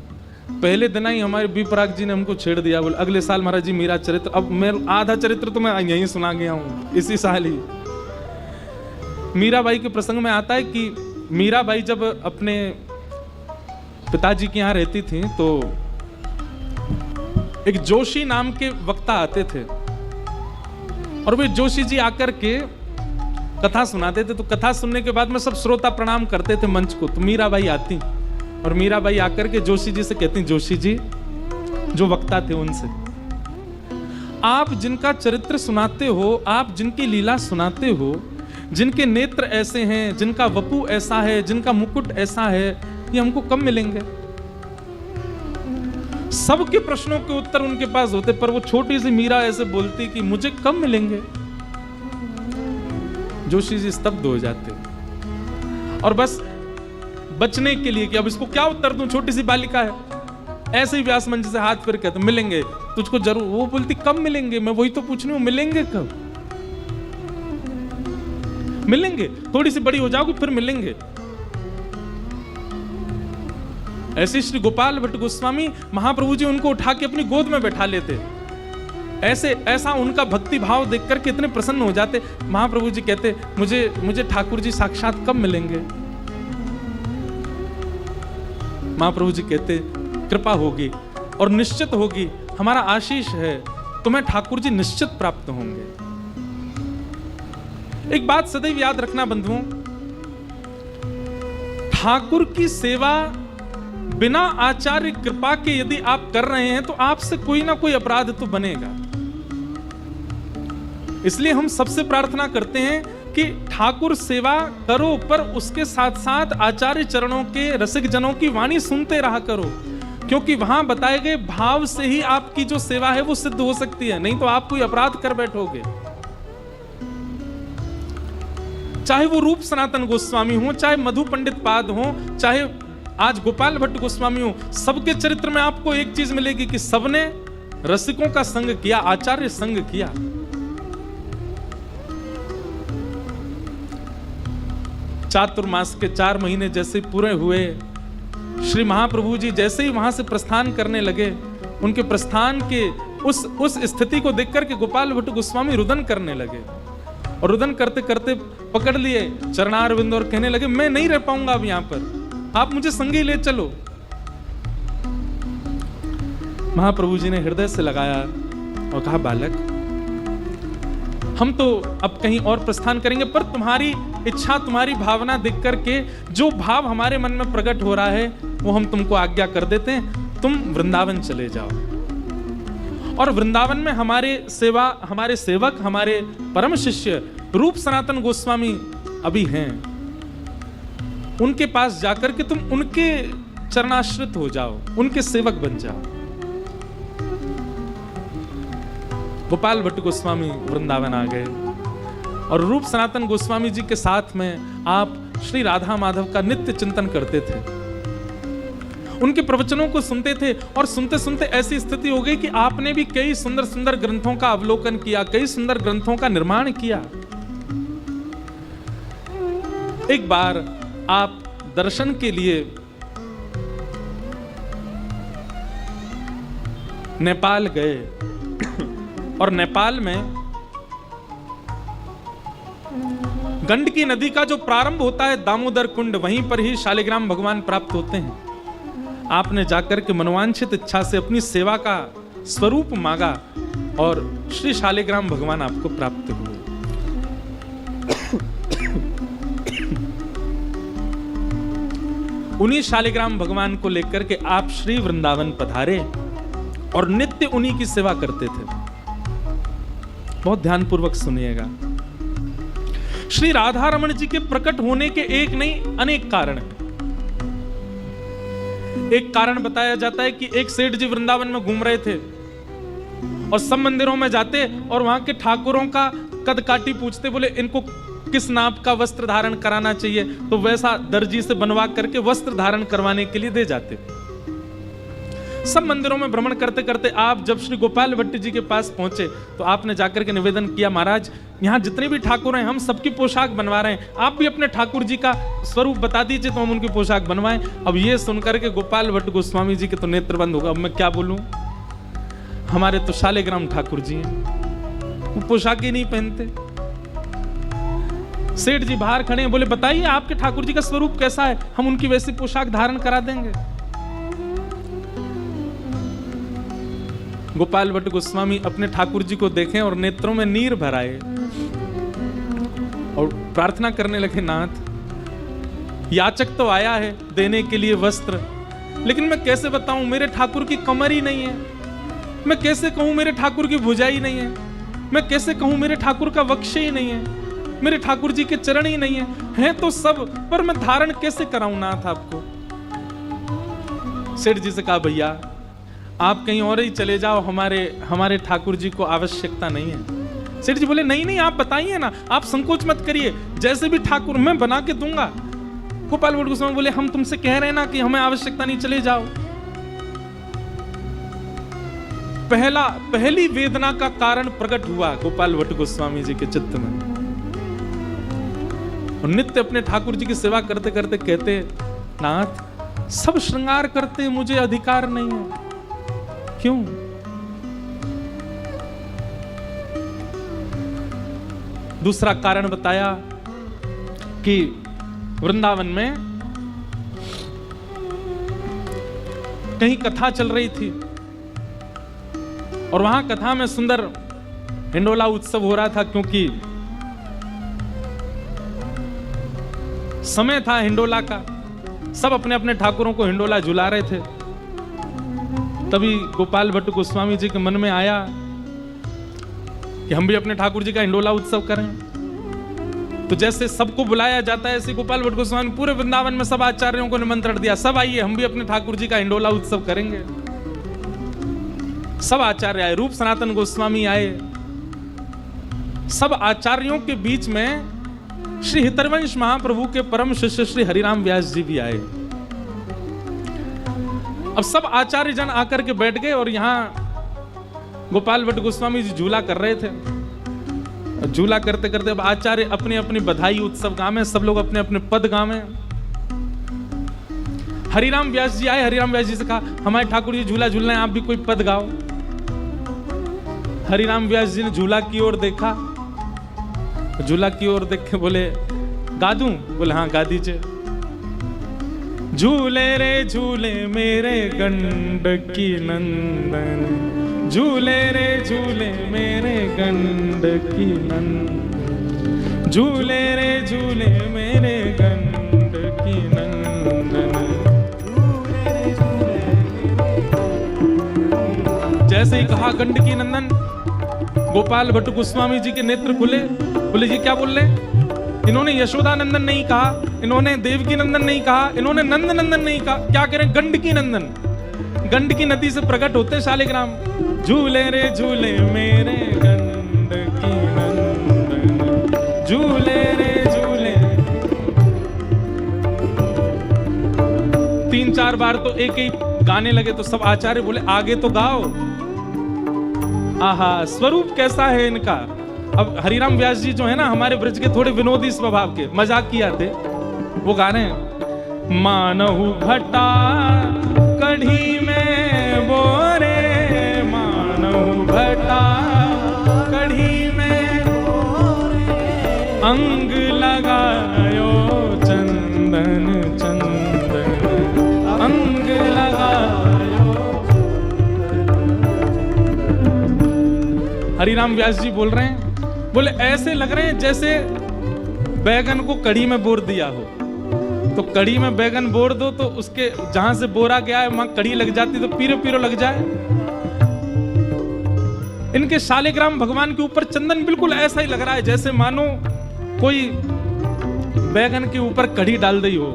पहले दिन ही हमारे बी पराग जी ने हमको छेड़ दिया, बोले अगले साल महाराज जी मीरा चरित्र। अब मैं आधा चरित्र तो मैं यहीं सुना गया हूं इसी साल ही। मीराबाई के प्रसंग में आता है कि मीराबाई जब अपने पिताजी के यहाँ रहती थी तो एक जोशी नाम के वक्ता आते थे और वे जोशी जी आकर के कथा सुनाते थे। तो कथा सुनने के बाद में सब श्रोता प्रणाम करते थे मंच को। तो मीराबाई आती और मीराबाई आकर के जोशी जी से कहती, जोशी जी जो वक्ता थे उनसे, आप जिनका चरित्र सुनाते हो, आप जिनकी लीला सुनाते हो, जिनके नेत्र ऐसे हैं, जिनका वपु ऐसा है, जिनका मुकुट ऐसा है, ये हमको कब मिलेंगे? सबके प्रश्नों के उत्तर उनके पास होते, पर वो छोटी सी मीरा ऐसे बोलती कि मुझे कब मिलेंगे। जोशी जी स्तब्ध हो जाते और बस बचने के लिए कि अब इसको क्या उत्तर दूं, छोटी सी बालिका है, ऐसे ही व्यास मंच से हाथ फिर कहते मिलेंगे तुझको जरूर। वो बोलती कब मिलेंगे? मैं वही तो पूछ रही हूं, मिलेंगे कब? मिलेंगे, थोड़ी सी बड़ी हो जाओगी फिर मिलेंगे। ऐसे श्री गोपाल भट्ट गोस्वामी महाप्रभु जी उनको उठा के अपनी गोद में बैठा लेते। ऐसा उनका भक्ति भाव देख करके इतने प्रसन्न हो जाते। महाप्रभु जी कहते मुझे ठाकुर जी साक्षात कब मिलेंगे? महाप्रभु जी कहते कृपा होगी और निश्चित होगी, हमारा आशीष है, तुम्हें ठाकुर जी निश्चित प्राप्त होंगे। एक बात सदैव याद रखना बंधुओं, ठाकुर की सेवा बिना आचार्य कृपा के यदि आप कर रहे हैं तो आपसे कोई ना कोई अपराध तो बनेगा। इसलिए हम सबसे प्रार्थना करते हैं कि ठाकुर सेवा करो, पर उसके साथ साथ आचार्य चरणों के रसिक जनों की वाणी सुनते रहा करो, क्योंकि वहां बताए गए भाव से ही आपकी जो सेवा है वो सिद्ध हो सकती है, नहीं तो आप कोई अपराध कर बैठोगे। चाहे वो रूप सनातन गोस्वामी हो, चाहे मधु पंडित पाद हो, चाहे आज गोपाल भट्ट गोस्वामी हो, सबके चरित्र में आपको एक चीज मिलेगी कि सबने रसिकों का संग किया, आचार्य संग किया। चातुर्मास के 4 महीने जैसे पूरे हुए, श्री महाप्रभु जी जैसे ही वहां से प्रस्थान करने लगे, उनके प्रस्थान के उस स्थिति को देख करके गोपाल भट्ट गोस्वामी रुदन करने लगे, और रुदन करते करते पकड़ लिए चरणारविंद और कहने लगे मैं नहीं रह पाऊंगा अब यहां पर, आप मुझे संगी ले चलो। महाप्रभु जी ने हृदय से लगाया और कहा बालक, हम तो अब कहीं और प्रस्थान करेंगे, पर तुम्हारी इच्छा, तुम्हारी भावना देख करके जो भाव हमारे मन में प्रकट हो रहा है वो हम तुमको आज्ञा कर देते हैं, तुम वृंदावन चले जाओ। और वृंदावन में हमारे सेवक, हमारे परम शिष्य रूप सनातन गोस्वामी अभी हैं, उनके पास जाकर के तुम उनके चरणाश्रित हो जाओ, उनके सेवक बन जाओ। गोपाल भट्ट गोस्वामी वृंदावन आ गए और रूप सनातन गोस्वामी जी के साथ में आप श्री राधा माधव का नित्य चिंतन करते थे, उनके प्रवचनों को सुनते थे, और सुनते सुनते ऐसी स्थिति हो गई कि आपने भी कई सुंदर सुंदर ग्रंथों का अवलोकन किया, कई सुंदर ग्रंथों का निर्माण किया। एक बार आप दर्शन के लिए नेपाल गए, और नेपाल में गंडकी नदी का जो प्रारंभ होता है दामोदर कुंड, वहीं पर ही शालिग्राम भगवान प्राप्त होते हैं। आपने जाकर के मनोवांछित इच्छा से अपनी सेवा का स्वरूप मांगा और श्री शालिग्राम भगवान आपको प्राप्त हुए। उन्हीं शालिग्राम भगवान को लेकर के आप श्री वृंदावन पधारे और नित्य उन्हीं की सेवा करते थे। बहुत ध्यानपूर्वक सुनिएगा। श्री राधा रमण जी के प्रकट होने के एक नहीं अनेक कारण हैं। एक कारण बताया जाता है कि एक सेठ जी वृंदावन में घूम रहे थे और सब मंदिरों में जाते और वहां के ठाकुरों का कद काटी पूछते, बोले इनको किस नाप का वस्त्र धारण कराना चाहिए, तो वैसा दर्जी से बनवा करके वस्त्र धारण करवाने के लिए दे जाते। सब मंदिरों में भ्रमण करते करते आप जब श्री गोपाल भट्ट जी के पास पहुंचे तो आपने जाकर के निवेदन किया, महाराज यहाँ जितने भी ठाकुर हैं हम सबकी पोशाक बनवा रहे हैं, आप भी अपने ठाकुर जी का स्वरूप बता दीजिए तो हम उनकी पोशाक बनवाएं। अब ये सुनकर के गोपाल भट्ट गोस्वामी जी के तो नेत्र बंद होगा। अब मैं क्या बोलूं, हमारे तो शालिग्राम ठाकुर जी हैं, वो पोशाक ही नहीं पहनते। सेठ जी बाहर खड़े हैं, बोले बताइए आपके ठाकुर जी का स्वरूप कैसा है, हम उनकी वैसी पोशाक धारण करा देंगे। गोपाल भट्ट गोस्वामी अपने ठाकुर जी को देखें और नेत्रों में नीर भराए और प्रार्थना करने लगे, नाथ याचक तो आया है देने के लिए वस्त्र, लेकिन मैं कैसे बताऊं मेरे ठाकुर की कमर ही नहीं है, मैं कैसे कहूं मेरे ठाकुर की भुजा ही नहीं है, मैं कैसे कहूं मेरे ठाकुर का वक्ष ही नहीं है, मेरे ठाकुर जी के चरण ही नहीं है तो सब, पर मैं धारण कैसे कराऊं नाथ आपको। सेठ जी से कहा, भैया आप कहीं और ही चले जाओ, हमारे ठाकुर जी को आवश्यकता नहीं है। सेठ जी बोले नहीं नहीं आप बताइए ना, आप संकोच मत करिए, जैसे भी ठाकुर मैं बना के दूंगा। गोपाल भट्ट गोस्वामी बोले हम तुमसे कह रहे हैं ना कि हमें आवश्यकता नहीं, चले जाओ। पहली वेदना का कारण प्रकट हुआ गोपाल भट्ट गोस्वामी जी के चित्त में, और नित्य अपने ठाकुर जी की सेवा करते करते कहते, नाथ सब श्रृंगार करते मुझे अधिकार नहीं है, क्यों? दूसरा कारण बताया कि वृंदावन में कहीं कथा चल रही थी और वहां कथा में सुंदर हिंडोला उत्सव हो रहा था, क्योंकि समय था हिंडोला का, सब अपने अपने ठाकुरों को हिंडोला झुला रहे थे। तभी गोपाल भट्ट गोस्वामी जी के मन में आया कि हम भी अपने ठाकुर जी का हिंडोला उत्सव करें। तो जैसे सबको बुलाया जाता है, ऐसे गोपाल भट्ट गोस्वामी पूरे वृंदावन में सब आचार्यों को निमंत्रण दिया, सब आइए हम भी अपने ठाकुर जी का हिंडोला उत्सव करेंगे। सब आचार्य आए, रूप सनातन गोस्वामी आए, सब आचार्यों के बीच में श्री हितरवंश महाप्रभु के परम शिष्य श्री हरिराम व्यास जी भी आए। अब सब आचार्य जन आकर के बैठ गए और यहाँ गोपाल भट्ट गोस्वामी जी झूला कर रहे थे। झूला करते करते अब आचार्य अपनी अपनी बधाई उत्सव गावे, सब लोग अपने अपने पद गावे। हरिराम व्यास जी आए, हरिराम व्यास जी से कहा हमारे ठाकुर जी झूला झूलना है, आप भी कोई पद गाओ। हरिराम व्यास जी ने झूला की ओर देखा, झूला की ओर देख के बोले गा दूं? बोले हाँ गा दीजिए। झूले रे झूले मेरे गंडकी नंदन, झूले रे झूले मेरे गंडकी नंदन, झूले रे झूले मेरे गंडकी नंदन। जैसे ही कहा गंडकी नंदन, गोपाल भट्ट गोस्वामी जी के नेत्र खुले। बोले ये क्या बोल रहे? इन्होंने यशोदा नंदन नहीं कहा, इन्होंने देवकी नंदन नहीं कहा, इन्होंने नंद नंदन नहीं कहा, क्या करें? गंडकी नंदन। गंडकी नदी से प्रकट होते हैं शालिग्राम। झूले रे झूले मेरे गंडकी नंदन, झूले रे झूले। 3-4 बार तो एक ही गाने लगे तो सब आचार्य बोले आगे तो गाओ। आहा, स्वरूप कैसा है इनका। अब हरिराम व्यास जी जो है ना, हमारे ब्रज के थोड़े विनोदी स्वभाव के, मजाक किया थे। वो गा रहे हैं मानहु घटा कढ़ी में बोरे, मानहु घटा कढ़ी में अंग लगायो चंदन चंदन, अंग लगायो। हरिराम व्यास जी बोल रहे हैं, बोले ऐसे लग रहे हैं जैसे बैगन को कड़ी में बोर दिया हो। तो कड़ी में बैगन बोर दो तो उसके जहां से बोरा गया है वहां कड़ी लग जाती तो पीरो पीरो लग जाए। इनके शालिग्राम भगवान के ऊपर चंदन बिल्कुल ऐसा ही लग रहा है जैसे मानो कोई बैगन के ऊपर कड़ी डाल दी हो।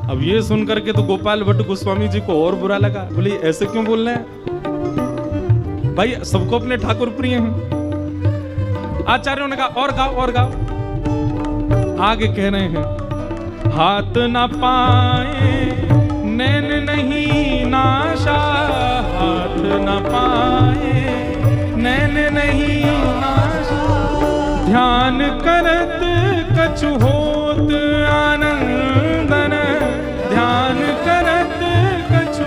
अब ये सुन करके तो गोपाल भट्ट गोस्वामी जी को और बुरा लगा। बोले ऐसे क्यों बोल रहे हैं भाई, सबको अपने ठाकुर प्रिय हैं। आचार्यों ने कहा और गाओ और गाओ। आगे कह रहे हैं हाथ न पाए नैन नहीं नाशा, हाथ न पाए नैन नहीं नाशा, ध्यान करत कछु होत आनंदन, ध्यान करत कछु।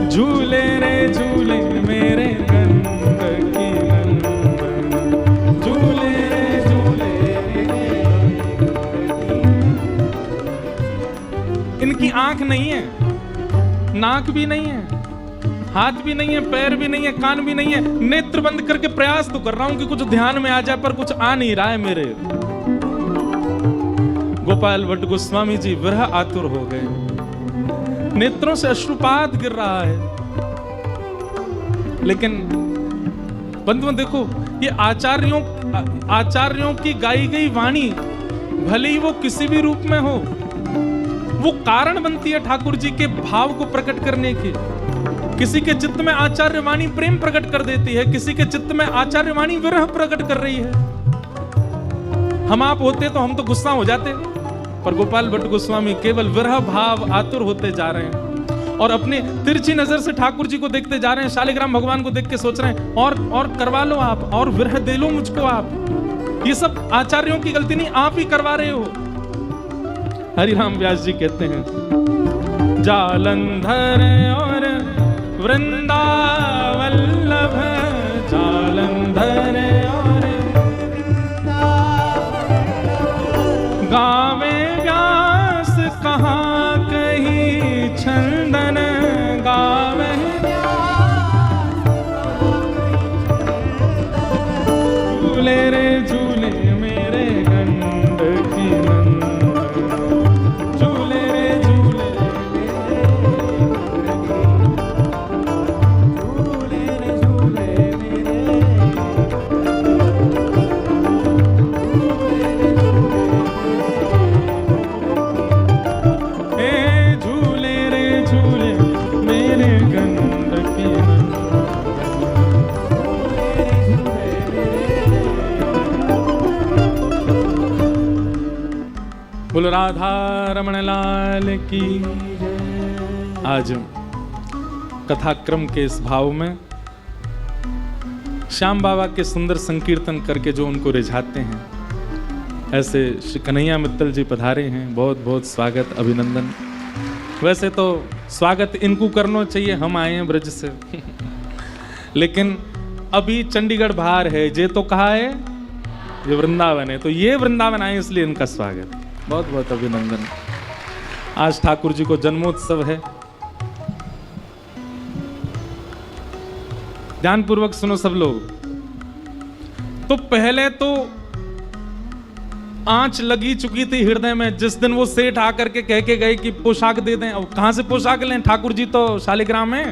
झूले रे झूले मेरे गंडकी नंदन, झूले रे झूले। इनकी आंख नहीं है, नाक भी नहीं है, हाथ भी नहीं है, पैर भी नहीं है, कान भी नहीं है। नेत्र बंद करके प्रयास तो कर रहा हूं कि कुछ ध्यान में आ जाए, पर कुछ आ नहीं रहा है मेरे। गोपाल भट्ट गोस्वामी जी विरह आतुर हो गए, नेत्रों से अश्रुपात गिर रहा है। लेकिन बंधुओं देखो, ये आचार्यों की गाई गई वाणी भले ही वो किसी भी रूप में हो, वो कारण बनती है ठाकुर जी के भाव को प्रकट करने की। किसी के चित्त में आचार्य वाणी प्रेम प्रकट कर देती है, किसी के चित्त में आचार्य वाणी विरह प्रकट कर रही है। हम आप होते तो हम तो गुस्सा हो जाते, पर गोपाल भट्ट गोस्वामी केवल विरह भाव आतुर होते जा रहे हैं और अपने तिरछी नजर से ठाकुर जी को देखते जा रहे हैं। शालिग्राम भगवान को देख के सोच रहे हैं और करवा लो आप, और विरह दे लो मुझको आप। ये सब आचार्यों की गलती नहीं, आप ही करवा रहे हो। हरिराम व्यास जी कहते हैं जालंधर और वृंदावल्लभ, जालंधर और गावे व्यास कहाँ कहीं छंदन, गावे झूले रे झूले मेरे गंडकी नंदन, झूले रे झूले बोलो राधा रमण लाल की। आज कथाक्रम के इस भाव में श्याम बाबा के सुंदर संकीर्तन करके जो उनको रिझाते हैं, ऐसे श्री कन्हैया मित्तल जी पधारे हैं, बहुत बहुत स्वागत अभिनंदन। वैसे तो स्वागत इनको करना चाहिए, हम आए हैं ब्रज से लेकिन अभी चंडीगढ़ बाहर है, ये तो कहा है ये वृंदावन है, तो ये वृंदावन आए इसलिए इनका स्वागत, बहुत बहुत अभिनंदन। आज ठाकुर जी को जन्मोत्सव है। ध्यानपूर्वक सुनो सब लोग। तो पहले तो आंच लगी चुकी थी हृदय में जिस दिन वो सेठ आकर के कह के गए कि पोशाक दे दें। अब कहां से पोशाक लें, ठाकुर जी तो शालिग्राम में।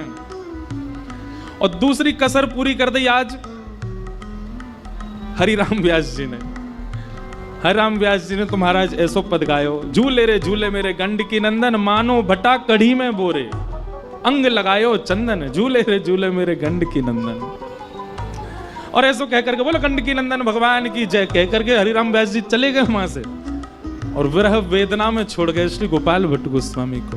और दूसरी कसर पूरी कर दी आज हरिराम व्यास जी ने। हरिराम व्यास जी ने तो महाराज ऐसो पद गायो, झूले रे झूले मेरे गंड की नंदन, मानो भटा कढ़ी में बोरे, अंग लगायो चंदन, झूले रे झूले मेरे गंड की नंदन। और ऐसो कह करके बोलो गंड की नंदन भगवान की जय कह करके हरिराम व्यास जी चले गए वहां से और विरह वेदना में छोड़ गए श्री गोपाल भट्ट गोस्वामी को।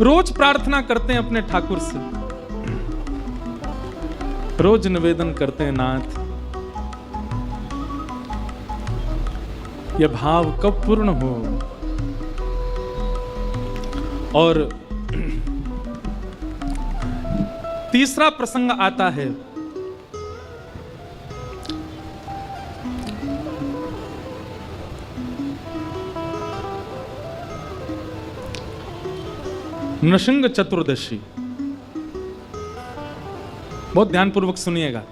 रोज प्रार्थना करते हैं अपने ठाकुर से, रोज निवेदन करते हैं, नाथ यह भाव कब पूर्ण हो। और तीसरा प्रसंग आता है नृसिंह चतुर्दशी। बहुत ध्यानपूर्वक सुनिएगा।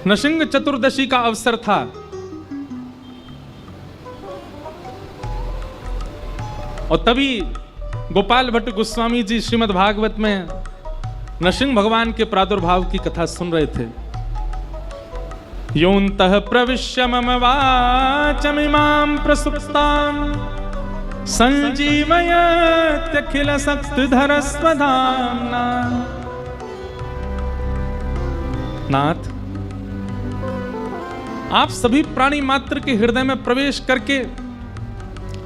नृसिंह चतुर्दशी का अवसर था। और तभी गोपाल भट्ट गोस्वामी जी श्रीमद् भागवत में नृसिंह भगवान के प्रादुर्भाव की कथा सुन रहे थे। योऽन्तः प्रविश्य मम वाचमिमां प्रसुप्तां संजीवयत्यखिल शक्तिधर स्वधाम्ना। नाथ, आप सभी प्राणी मात्र के हृदय में प्रवेश करके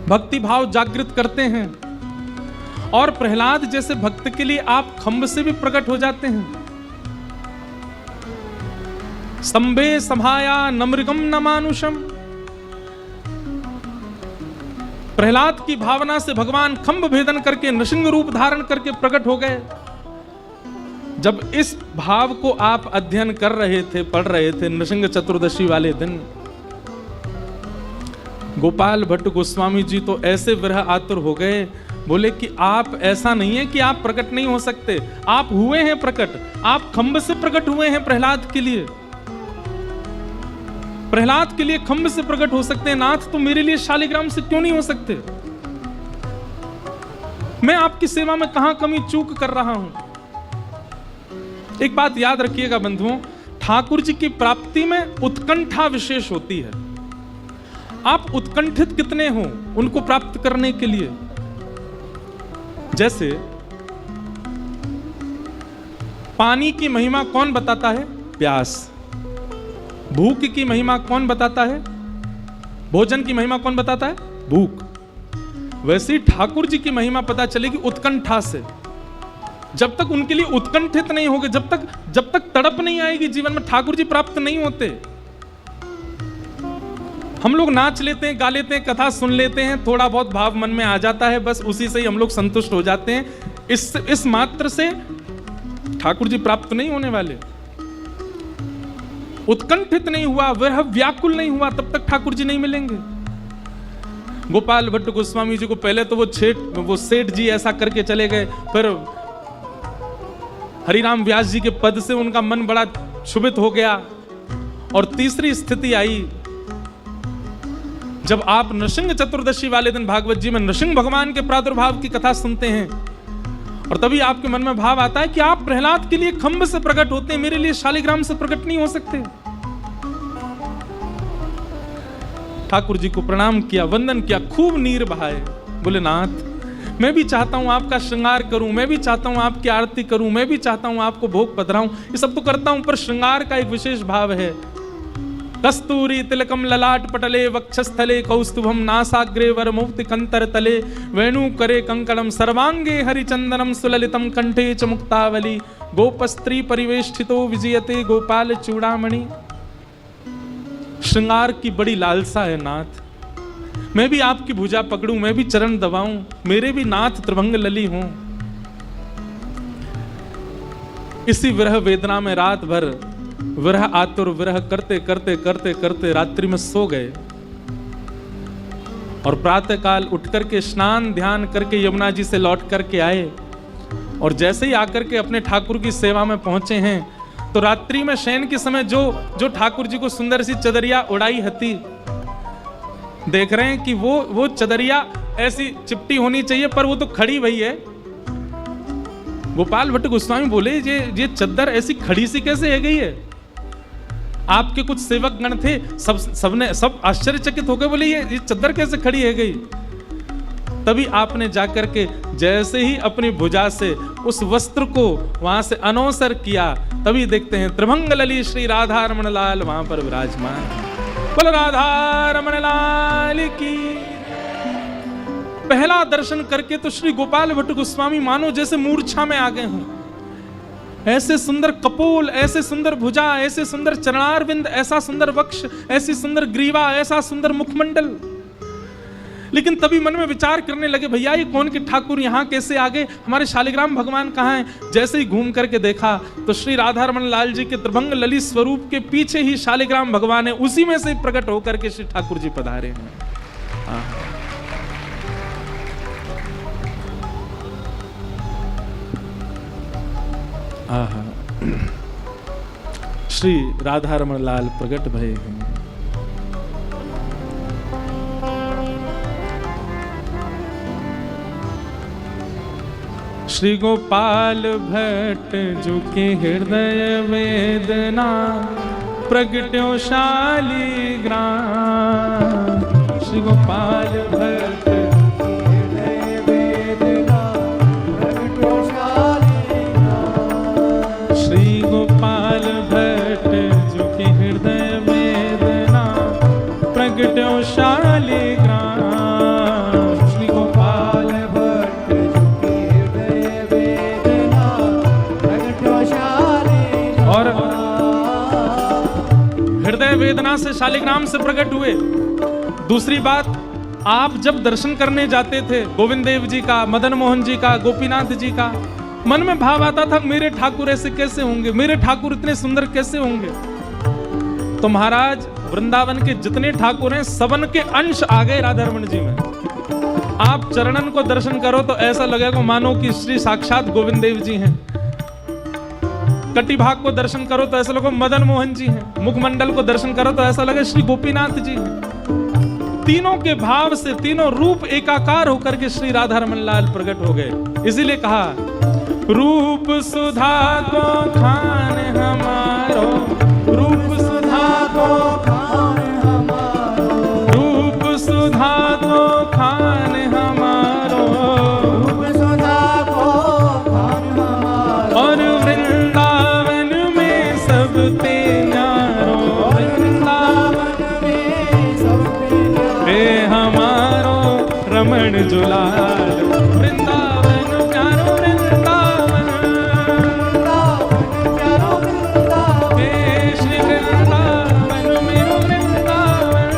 भक्ति भाव जागृत करते हैं और प्रहलाद जैसे भक्त के लिए आप खंभ से भी प्रकट हो जाते हैं। स्तंभे सभाया नमृगम न मानुषम। प्रहलाद की भावना से भगवान खंभ भेदन करके नृसिंह रूप धारण करके प्रकट हो गए। जब इस भाव को आप अध्ययन कर रहे थे, पढ़ रहे थे नृसिंह चतुर्दशी वाले दिन, गोपाल भट्ट गोस्वामी जी तो ऐसे विरह आतुर हो गए, बोले कि आप ऐसा नहीं है कि आप प्रकट नहीं हो सकते, आप हुए हैं प्रकट, आप खंभ से प्रकट हुए हैं प्रहलाद के लिए। प्रहलाद के लिए खंभ से प्रकट हो सकते हैं, नाथ तो मेरे लिए शालिग्राम से क्यों नहीं हो सकते? मैं आपकी सेवा में कहां कमी चूक कर रहा हूं? एक बात याद रखिएगा बंधुओं, ठाकुर जी की प्राप्ति में उत्कंठा विशेष होती है। आप उत्कंठित कितने हो उनको प्राप्त करने के लिए। जैसे पानी की महिमा कौन बताता है? प्यास। भूख की महिमा कौन बताता है? भोजन की महिमा कौन बताता है? भूख। वैसे ही ठाकुर जी की महिमा पता चलेगी उत्कंठा से। जब तक उनके लिए उत्कंठित नहीं होगे, जब तक तड़प नहीं आएगी जीवन में, ठाकुर जी प्राप्त नहीं होते। हम लोग नाच लेते हैं, गा लेते हैं, कथा सुन लेते हैं, थोड़ा बहुत भाव मन में आ जाता है, बस उसी से ही हम लोग संतुष्ट हो जाते हैं। इस मात्र से ठाकुर जी प्राप्त नहीं होने वाले। उत्कंठित नहीं हुआ, विरह व्याकुल नहीं हुआ, तब तक ठाकुर जी नहीं मिलेंगे। गोपाल भट्ट गोस्वामी जी को पहले तो वो सेठ जी ऐसा करके चले गए, फिर हरिराम व्यास जी के पद से उनका मन बड़ा क्षुभित हो गया। और तीसरी स्थिति आई जब आप नृसिंह चतुर्दशी वाले दिन भागवत जी में नृसिंह भगवान के प्रादुर्भाव की कथा सुनते हैं, और तभी आपके मन में भाव आता है कि आप प्रहलाद के लिए खंभ से प्रकट होते हैं, मेरे लिए शालिग्राम से प्रकट नहीं हो सकते। ठाकुर जी को प्रणाम किया, वंदन किया, खूब नीर बहाए, बोले नाथ मैं भी चाहता हूं आपका श्रृंगार करूं, मैं भी चाहता हूं आपकी आरती करूं, मैं भी चाहता हूं आपको भोग पधराऊं, ये सब तो करता हूं, पर श्रृंगार का एक विशेष भाव है। कस्तूरी तिलकम ललाट पटले वक्षस्थले कौस्तुभम नासाग्रे वरमौक्ति कंतर तले वेणु करे कंकणम सर्वांगे हरिचंदनम सुललितम कंठे च मुक्तावली गोपस्त्री परिवेष्टितो विजयते गोपाल चूड़ामणि। श्रृंगार की बड़ी लालसा है नाथ, मैं भी आपकी भुजा पकड़ूं, मैं भी चरण दबाऊं, मेरे भी नाथ त्रिभंग लली हों। इसी विरह वेदना में रात भर विरह आतुर विरह करते करते करते करते रात्रि में सो गए और प्रातः काल उठ करके स्नान ध्यान करके यमुना जी से लौट करके आए और जैसे ही आकर के अपने ठाकुर की सेवा में पहुंचे हैं तो रात्रि में शयन के समय जो ठाकुर जी को सुंदर सी चदरिया उड़ाई हती, देख रहे हैं कि वो चदरिया ऐसी चिपटी होनी चाहिए पर वो तो खड़ी भई है। गोपाल भट्ट गोस्वामी बोले ये चद्दर ऐसी खड़ी सी कैसे है गई है? आपके कुछ सेवक गण थे, सब आश्चर्यचकित हो गए, बोले ये चद्दर कैसे खड़ी है गई? तभी आपने जाकर के जैसे ही अपनी भुजा से उस वस्त्र को वहां से अनौसर किया, तभी देखते हैं त्रिभंग लली श्री राधा रमण लाल वहां पर विराजमान। बोल राधा रमण लाल की। पहला दर्शन करके तो श्री गोपाल भट्ट गोस्वामी मानो जैसे मूर्छा में आ गए हों। ऐसे सुंदर कपोल, ऐसे सुंदर भुजा, ऐसे सुंदर चरणारविंद, ऐसा सुंदर वक्ष, ऐसी सुंदर ग्रीवा, ऐसा सुंदर मुखमंडल। लेकिन तभी मन में विचार करने लगे, भैया ये कौन के ठाकुर यहाँ कैसे आ गए, हमारे शालिग्राम भगवान कहाँ हैं? जैसे ही घूम करके देखा तो श्री राधा रमण लाल जी के त्रिभंग ललित स्वरूप के पीछे ही शालिग्राम भगवान है, उसी में से प्रकट होकर के श्री ठाकुर जी पधारे हैं। आहा, श्री राधा रमण लाल प्रकट भय हैं। श्री गोपाल भट्ट जो के हृदय वेदना प्रगट्यो शालिग्राम। श्री गोपाल भट्ट शालिग्राम। श्री गोपाल भट्ट और हृदय वेदना से शालिग्राम से प्रकट हुए। दूसरी बात, आप जब दर्शन करने जाते थे गोविंद देव जी का, मदन मोहन जी का, गोपीनाथ जी का, मन में भाव आता था मेरे ठाकुर ऐसे कैसे होंगे, मेरे ठाकुर इतने सुंदर कैसे होंगे। तो महाराज वृंदावन के जितने ठाकुर हैं सबन के अंश आ गए राधा रमण जी में। आप चरणन को दर्शन करो तो ऐसा लगेगा मानो कि श्री साक्षात गोविंद देव जी हैं। कटी भाग को दर्शन करो तो ऐसा लगेगा मदन मोहन जी हैं। मुखमंडल को दर्शन करो तो ऐसा लगे श्री गोपीनाथ जी हैं। तीनों के भाव से तीनों रूप एकाकार होकर के श्री राधा रमण लाल प्रकट हो गए। इसीलिए कहा रूप सुधा को खान हमारो, रूप सुधा को खान हमारो, रूप सुधा को खान हमारो, रूप सुधा को खान हमारो। और वृंदावन में सब ते न्यारो, वृंदावन में सब ते न्यारो। रे हमारो रमण जुलाल, वृंदावन प्यारो, वृंदावन प्यारो, वृंदावन श्री वृंदावन मेरो वृंदावन,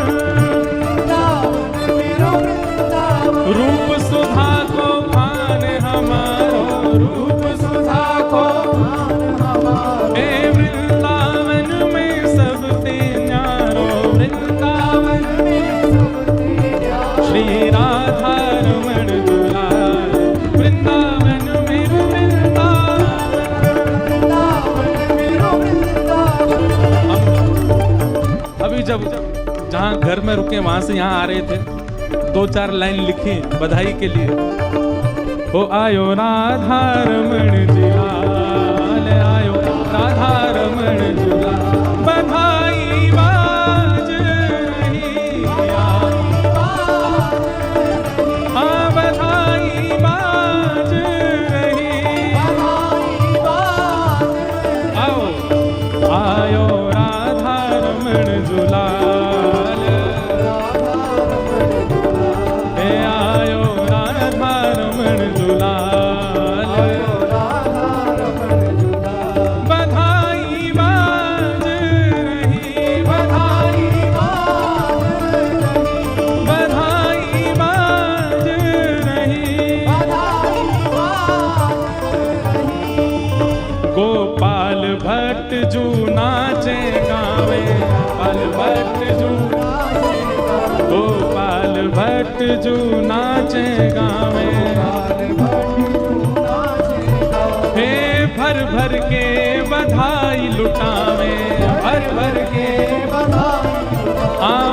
मेरो वृंदावन। रूप सुधा को खान हमारो, रूप सुधा को खान हमारो। हे वृंदावन में सब ते न्यारो, वृंदावन में सब ते न्यारो। श्री राधा रमण दुलार, वृंदावन मेरो वृंदावन, वृंदावन मेरो वृंदावन। अभी जब जहाँ घर में रुके वहां से यहाँ आ रहे थे, 2-4 लाइन लिखी बधाई के लिए। हो आयो राधा रमण जुलाल, आयो राधा रमण जुलाल। बधाई बाज रही, हाँ बधाई बाज रही। आओ आयो राधा रमण जुलाल, जू नाचे गावे, पाल भट्ट जू, गोपाल भट्ट जू नाचे गावे। हे भर भर के बधाई लुटावे, भर भर के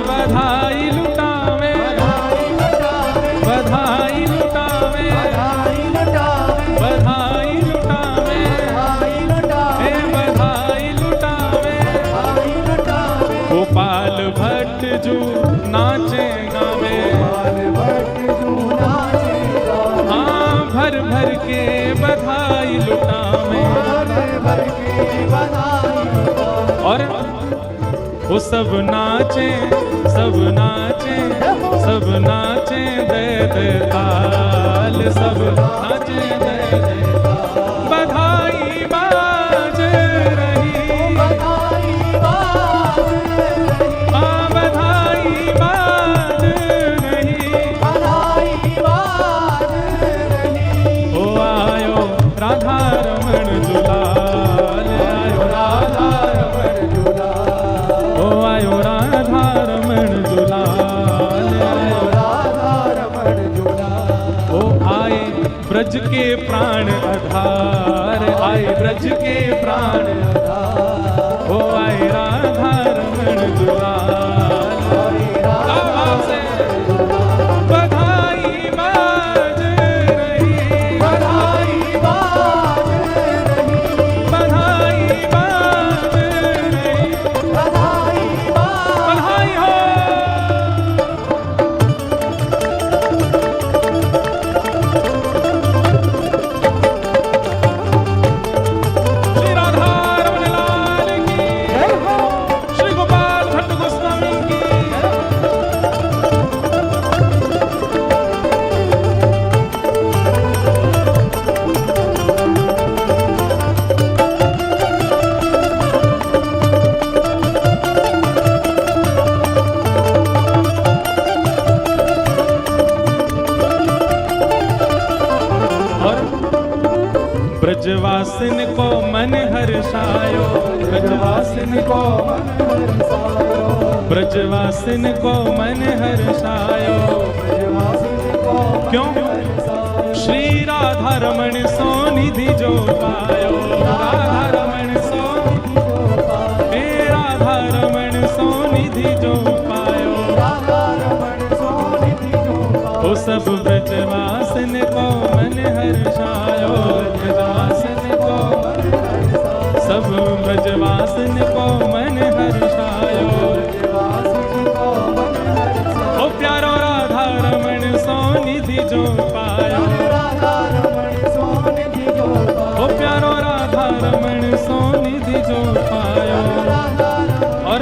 बधाई लुटावे, बधाई लुटावे, बधाई लुटावे, हे बधाई लुटावे। गोपाल भट्ट जू नाचे गावे, हाँ भर भर के बधाई लुटावे। और वो सब नाचे, सब नाचे, सब नाचे दे दे ताल, सब नाचे दे दे बधाई बाज रही, बधाई बाज रही। ओ आयो राधा रमण दुलाल, आयो राधा रमण दुलाल, ओ आयो राधा रमण दुलाल, आयो राधा रमण दुलाल। ओ आए ब्रज के प्राण आधार, आए ब्रज के प्राण आधार, ओ आए राधा रमण दुलाल, बधाई बाज रही, बधाई बाज रही, बधाई बाज रही, बधाई हो। श्री राधा रमण लाल की, श्री गोपाल भट्ट गोस्वामी की। ब्रजवासिन को मन हर्षायो, ब्रजवासिन को मन हर्षायो, ब्रजवासिन को मन हर्षायो। क्यों? श्री राधा रमण सो निधि जो पायो, राधा रमण सो, हे राधा रमण सो निधि जो पायो, ओ सब ब्रजवासिन को मन हर्षायो, ब्रजवासिन को, सब ब्रजवासिन को मन हर्षायो। ओ प्यारो राधा रमण सो निधि जो पायो, ओ प्यारो राधा रमण सो निधि जो पायो। और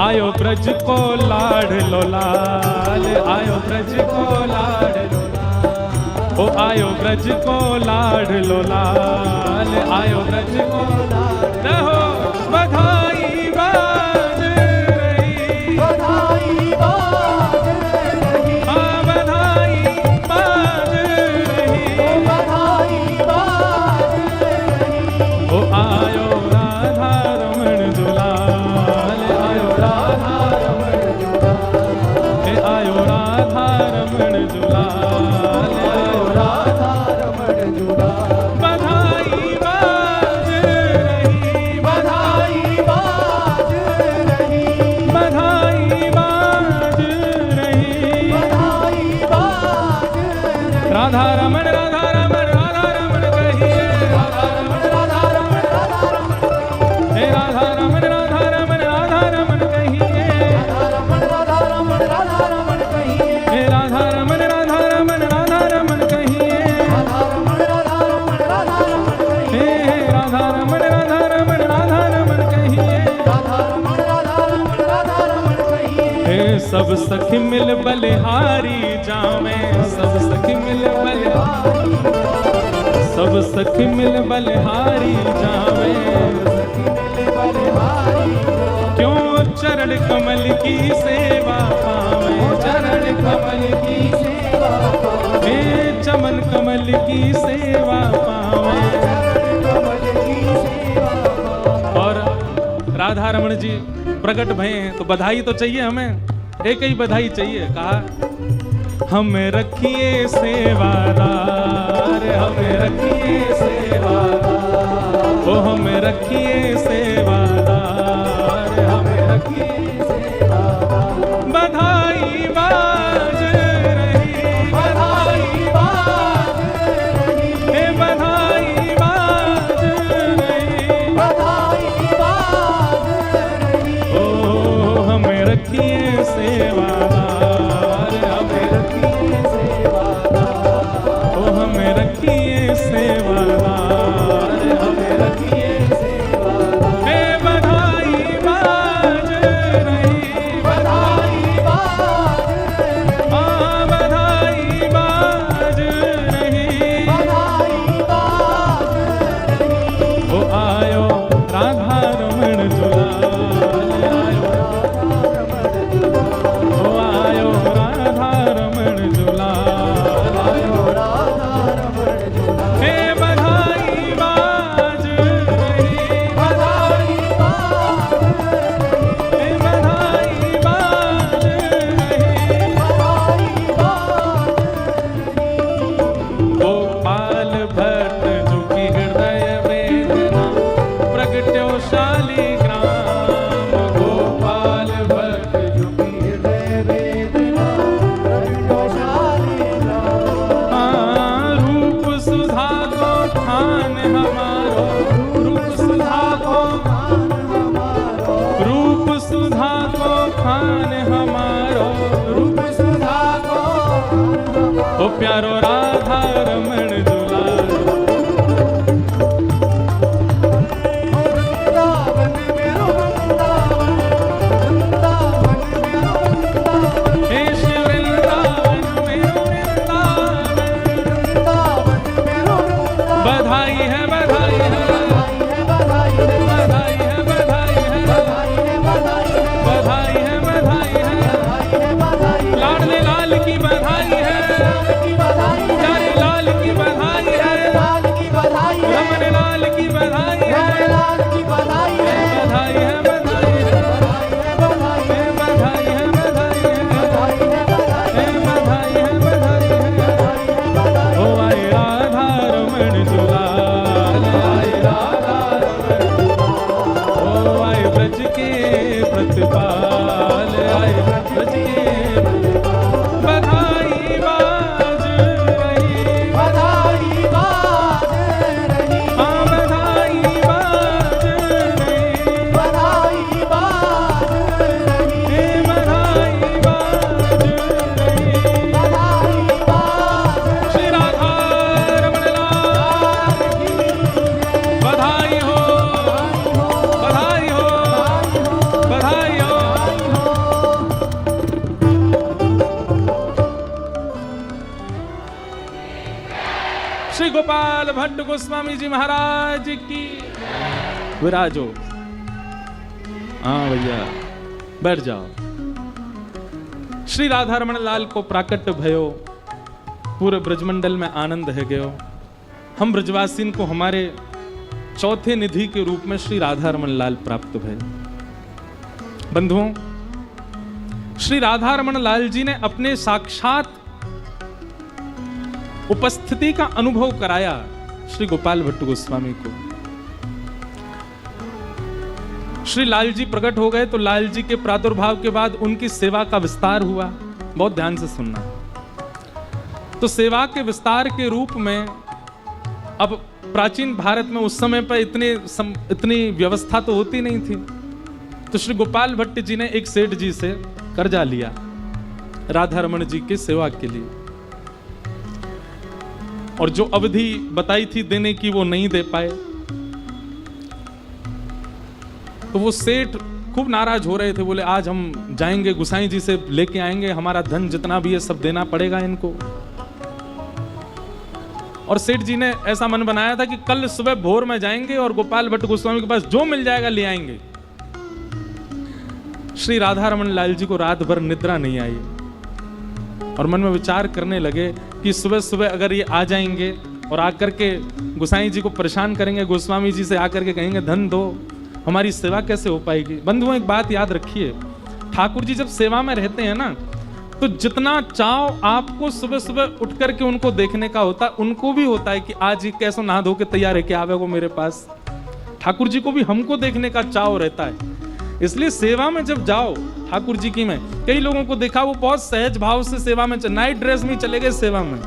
आयो ब्रज को लाड लो लाल, आयो ब्रज को लाड लो लाल, ओ आयो ब्रज को लाड लो लाल, आयो ब्रज को रहो बधाई बाज रही, बधाई बाज रही, हाँ बधाई बाज रही, बधाई बाज रही। ओ आयो राधा रमण दुलाल, आयो राधा रमण दुलाल, हे आयो राधा रमण दुलाल, आयो राधा रमण दुलाल। बधाई बाज रही, बधाई बाज रही, बधाई बाज रही, बधाई बाज रही। राधा रमण, राधा रमण, राधा रमण कहिए, राधा रमण, राधा रमण, राधा रमण, हे राधा रमण, राधा रमण, राधा रमण कहिए, राधा रमण, राधा रमण, राधा रमण कहिए, हे राधा रमण, राधा रमण, राधा रमण कहिए, राधा रमण, राधा रमण, राधा रमण कहिए, हे राधा रमण, राधा रमण, राधा रमण कहिए, राधा रमण, राधा रमण, राधा रमण कहिए। हे सब सखी मिल बलिहारी जावे, सब सखी मिल बलिहारी, सब सखी मिल बलिहारी जावे, क्यों चरण कमल की सेवा पावे, चरण कमल की सेवा पावे, हे चमन कमल की सेवा पावे, चरण कमल की सेवा राधा रमण जी प्रकट भये हैं तो बधाई तो चाहिए हमें, एक ही बधाई चाहिए। कहा हमें रखिए सेवादार, हमें रखिए सेवादार, ओ हमें रखिए सेवादार, हमें रखिए सेवादार। बधाई बाज रही, बधाई बाज रही, हे बधाई बाज रही, बधाई बाज रही, ओ हमें रखिए सेवादार, हमें रखिए सेवादार, ओ हमें रखिए सेवादार, हमें रखिए सेवादार। हे बधाई बाज रही, बधाई बाज रही, हाँ बधाई बाज रही, बधाई बाज रही। ओ आयो राधा रमण जुलाल, आयो ओ आयो राधा रमण जुलाल, आयो राधा रमण जुलाल। हे बधाई बाज रही, बधाई बाज रही, हे बधाई बाज रही, बधाई बाज रही। गोपाल भट्ट जो की हृदय वेदना प्रगट्यो शालिग्राम, गोपाल भट्ट जो की हृदय वेदना प्रगट्यो शालिग्राम। हाँ, रूप सुधा को खान हमारो, रूप सुधा को खान हमारो, रूप सुधा को खान हमारो, रूप सुधा को खान हमारो। ओ प्यारो राधा रमण दुलार, वृंदावन मेरो वृंदावन, वृंदावन मेरो वृंदावन, हे श्री वृंदावन मेरो वृंदावन, वृंदावन मेरो वृंदावन। बधाई है, बधाई है, बधाई है, बधाई है, बधाई है, बधाई है, बधाई है, बधाई है, बधाई है, बधाई है। लाडले लाल की बधाई है, प्यारे लाल की बधाई है, रमण लाल की बधाई है, बधाई है, बधाई है, बधाई है, बधाई है, बधाई है, बधाई है, बधाई है। ओ आए राधा रमण जुलाल, आए राधा रमण जुलाल, ओ आए ब्रज के प्रतिपाल, आए ब्रज के प्रतिपाल। बधाई बाज रही, बधाई बाज रही, हाँ बधाई बाज रही, बधाई बाज रही, हे बधाई बाज रही, बधाई बाज। श्री राधा रमण लाल की बधाई हो, बधाई हो, बधाई हो। श्री गोपाल भट्ट गोस्वामी जी महाराज की विराजो। हाँ भैया बैठ जाओ। श्री राधा रमण लाल को प्राकट्य भयो, पूरे ब्रजमंडल में आनंद है गयो। हम ब्रजवासीन को हमारे चौथे निधि के रूप में श्री राधा रमण लाल प्राप्त भय। बंधुओं, श्री राधा रमण लाल जी ने अपने साक्षात उपस्थिति का अनुभव कराया श्री गोपाल भट्ट गोस्वामी को। श्री लाल जी प्रकट हो गए तो लाल जी के प्रादुर्भाव के बाद उनकी सेवा का विस्तार हुआ। बहुत ध्यान से सुनना। तो सेवा के विस्तार के रूप में अब प्राचीन भारत में उस समय पर इतनी व्यवस्था तो होती नहीं थी। तो श्री गोपाल भट्ट जी ने एक सेठ जी से कर्जा लिया राधा रमण जी की सेवा के लिए, और जो अवधि बताई थी देने की वो नहीं दे पाए। तो वो सेठ खूब नाराज हो रहे थे, बोले आज हम जाएंगे गुसाई जी से लेके आएंगे, हमारा धन जितना भी है सब देना पड़ेगा इनको। और सेठ जी ने ऐसा मन बनाया था कि कल सुबह भोर में जाएंगे और गोपाल भट्ट गोस्वामी के पास जो मिल जाएगा ले आएंगे। श्री राधा रमण लाल जी को रात भर निद्रा नहीं आई और मन में विचार करने लगे कि सुबह सुबह अगर ये आ जाएंगे और आकर के गोसाई जी को परेशान करेंगे, गोस्वामी जी से आकर के कहेंगे धन दो, हमारी सेवा कैसे हो पाएगी? बंधुओं, एक बात याद रखिए, ठाकुर जी जब सेवा में रहते हैं ना, तो जितना चाव आपको सुबह सुबह उठ करके उनको देखने का होता है, उनको भी होता है कि आज ये कैसे नहा धो के तैयार है कि आवे वो मेरे पास। ठाकुर जी को भी हमको देखने का चाव रहता है। इसलिए सेवा में जब जाओ ठाकुर जी की, में कई लोगों को देखा वो बहुत सहज भाव से सेवा में, नाइट ड्रेस में चले गए सेवा में,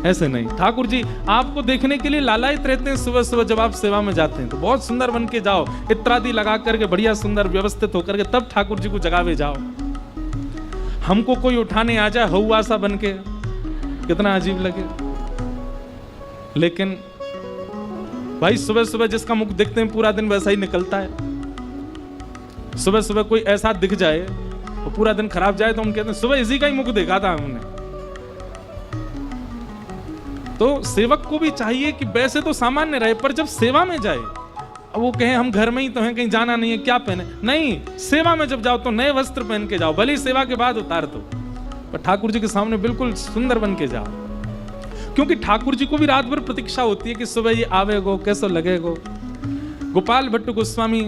ऐसे नहीं। ठाकुर जी आपको देखने के लिए लालायित रहते हैं। सुबह सुबह जब आप सेवा में जाते हैं तो बहुत सुंदर बन के जाओ, इत्रादि लगा करके बढ़िया सुंदर व्यवस्थित होकर के तब ठाकुर जी को जगावे जाओ। हमको कोई उठाने आ जाए हौआ सा बन के, कितना अजीब लगे। लेकिन भाई सुबह सुबह जिसका मुख देखते हैं पूरा दिन वैसा ही निकलता है। सुबह सुबह कोई ऐसा दिख जाए और पूरा दिन खराब जाए तो हम कहते हैं सुबह इसी का ही मुख देखा था हमने। तो सेवक को भी चाहिए कि वैसे तो सामान्य रहे, पर जब सेवा में जाए, अब वो कहे हम घर में ही तो हैं, कहीं जाना नहीं है, क्या पहने? नहीं, सेवा में जब जाओ तो नए वस्त्र पहन के जाओ, भले ही सेवा के बाद उतार दो, पर ठाकुर जी के सामने बिल्कुल सुंदर बन के जाओ। क्योंकि ठाकुर जी को भी रात भर प्रतीक्षा होती है कि सुबह ये आवेगो, कैसा लगेगो। गोपाल भट्ट गोस्वामी,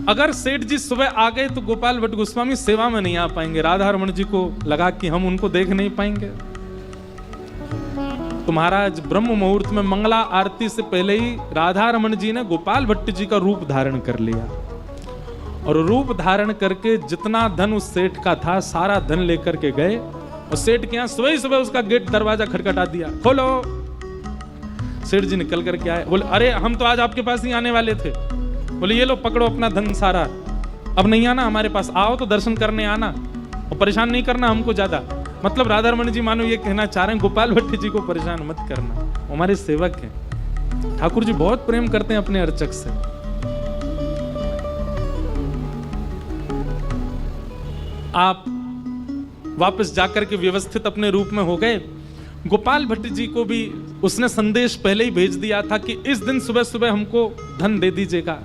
अगर सेठ जी सुबह आ गए तो गोपाल भट्ट गोस्वामी सेवा में नहीं आ पाएंगे। राधा रमण जी को लगा कि हम उनको देख नहीं पाएंगे, तो महाराज ब्रह्म मुहूर्त में मंगला आरती से पहले ही राधा रमण जी ने गोपाल भट्ट जी का रूप धारण कर लिया, और रूप धारण करके जितना धन उस सेठ का था सारा धन लेकर के गए, और सेठ के यहाँ सुबह ही सुबह उसका गेट दरवाजा खटखटा दिया, खोलो। सेठ जी निकल करके आए, बोले अरे हम तो आज आपके पास ही आने वाले थे। बोले ये लो पकड़ो अपना धन सारा, अब नहीं आना हमारे पास, आओ तो दर्शन करने आना और परेशान नहीं करना हमको ज्यादा। मतलब राधा रमण जी मानो ये कहना चाह रहे हैं गोपाल भट्ट जी को परेशान मत करना, हमारे सेवक हैं। ठाकुर जी बहुत प्रेम करते हैं अपने अर्चक से। आप वापस जाकर के व्यवस्थित अपने रूप में हो गए। गोपाल भट्ट जी को भी उसने संदेश पहले ही भेज दिया था कि इस दिन सुबह सुबह हमको धन दे दीजिएगा।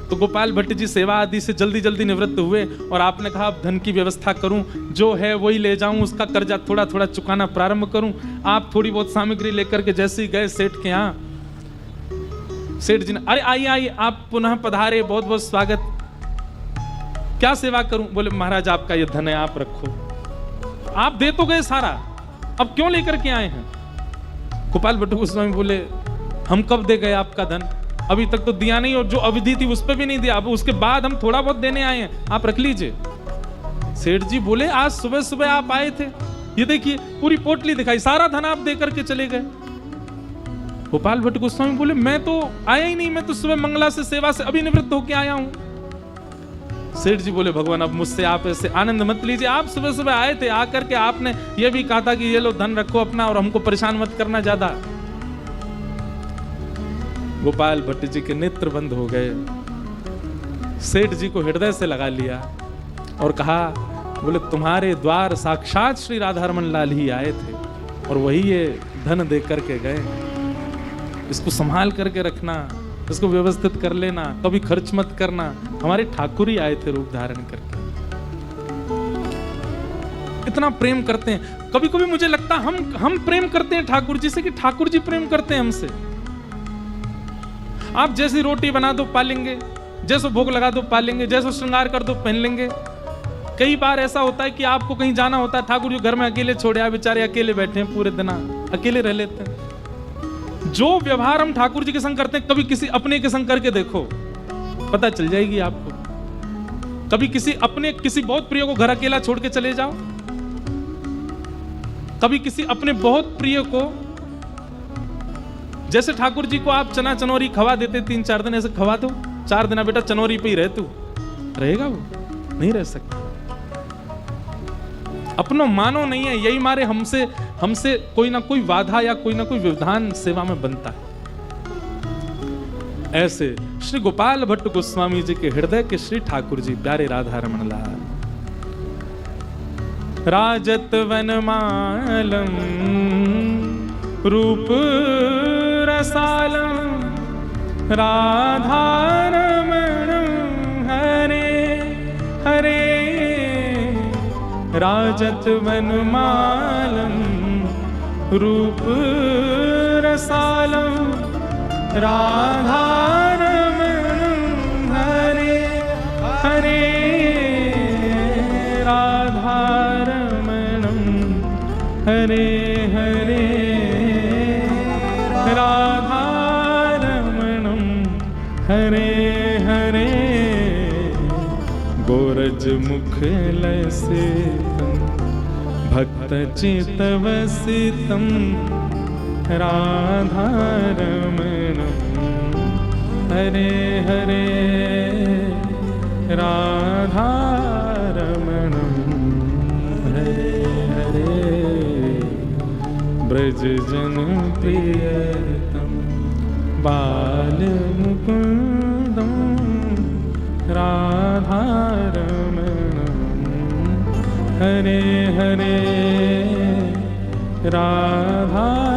तो गोपाल भट्ट जी सेवा आदि से जल्दी जल्दी निवृत्त हुए, और आपने कहा अब धन की व्यवस्था करूं, जो है वही ले जाऊं, उसका कर्जा थोड़ा थोड़ा चुकाना प्रारंभ करूं। आप थोड़ी बहुत सामग्री लेकर के जैसे ही गए सेठ के यहाँ, सेठ जी ने अरे आइए आइए आप पुनः पधारे, बहुत बहुत स्वागत, क्या सेवा करूं? बोले महाराज आपका ये धन है, आप रखो। आप दे तो गए सारा, अब क्यों लेकर के आए हैं? गोपाल भट्ट गोस्वामी बोले हम कब दे गए आपका धन, अभी तक तो दिया नहीं, और जो अवधि थी उस पर भी नहीं दिया, अब उसके बाद हम थोड़ा बहुत देने आए हैं, आप रख लीजिए। सेठ जी बोले आज सुबह सुबह आप आए थे, ये देखिए पूरी पोटली दिखाई, सारा धन आप दे करके चले गए। गोपाल भट्ट गोस्वामी बोले मैं तो आया ही नहीं, मैं तो सुबह मंगला से सेवा से अभी निवृत्त होके आया हूं। सेठ जी बोले भगवान अब मुझसे आप ऐसे आनंद मत लीजिए, आप सुबह सुबह आए थे, आकर के आपने ये भी कहा था कि ये लो धन रखो अपना और हमको परेशान मत करना ज्यादा। गोपाल भट्ट जी के नेत्र बंद हो गए, सेठ जी को हृदय से लगा लिया और कहा, बोले तुम्हारे द्वार साक्षात श्री राधारमण लाल ही आए थे और वही ये धन दे करके गए, इसको संभाल करके रखना, इसको व्यवस्थित कर लेना, कभी खर्च मत करना। हमारे ठाकुर ही आए थे रूप धारण करके। इतना प्रेम करते हैं। कभी कभी मुझे लगता है हम प्रेम करते हैं ठाकुर जी से कि ठाकुर जी प्रेम करते हैं हमसे। आप जैसी रोटी बना दो पा लेंगे, जैसे भोग लगा दो पा लेंगे, जैसे श्रृंगार कर दो पहन लेंगे। कई बार ऐसा होता है कि आपको कहीं जाना होता है, ठाकुर जी घर में अकेले छोड़े, बेचारे अकेले बैठे हैं, पूरे दिन अकेले रह लेते हैं। जो व्यवहार हम ठाकुर जी के संग करते हैं, कभी किसी अपने के संग करके देखो, पता चल जाएगी आपको। कभी किसी बहुत प्रिय को घर अकेला छोड़ के चले जाओ, कभी किसी अपने बहुत प्रिय को, जैसे ठाकुर जी को आप चना चनौरी खवा देते 3-4 दिन, ऐसे खवा दो, 4 दिन बेटा चनौरी पे ही रह, तू रहेगा, वो नहीं रह सकता। अपनो मानो नहीं है, यही मारे हमसे कोई ना कोई बाधा या कोई ना कोई व्यवधान सेवा में बनता है। ऐसे श्री गोपाल भट्ट गोस्वामी जी के हृदय के श्री ठाकुर जी, प्यारे राधा रमण लाल। राजत वनमालम रूप रसालम राधा रमण हरे हरे। राजत वनमालम रूप रसालम राधा रमण हरे हरे राधारमणं हरे हरे गोरज मुख लसितं भक्त चित्तवसितं राधारमणं हरे हरे राधारमणं हरे हरे ब्रज जन प्रियतम बाल मुकुंदम राधारमणं हरे हरे राधा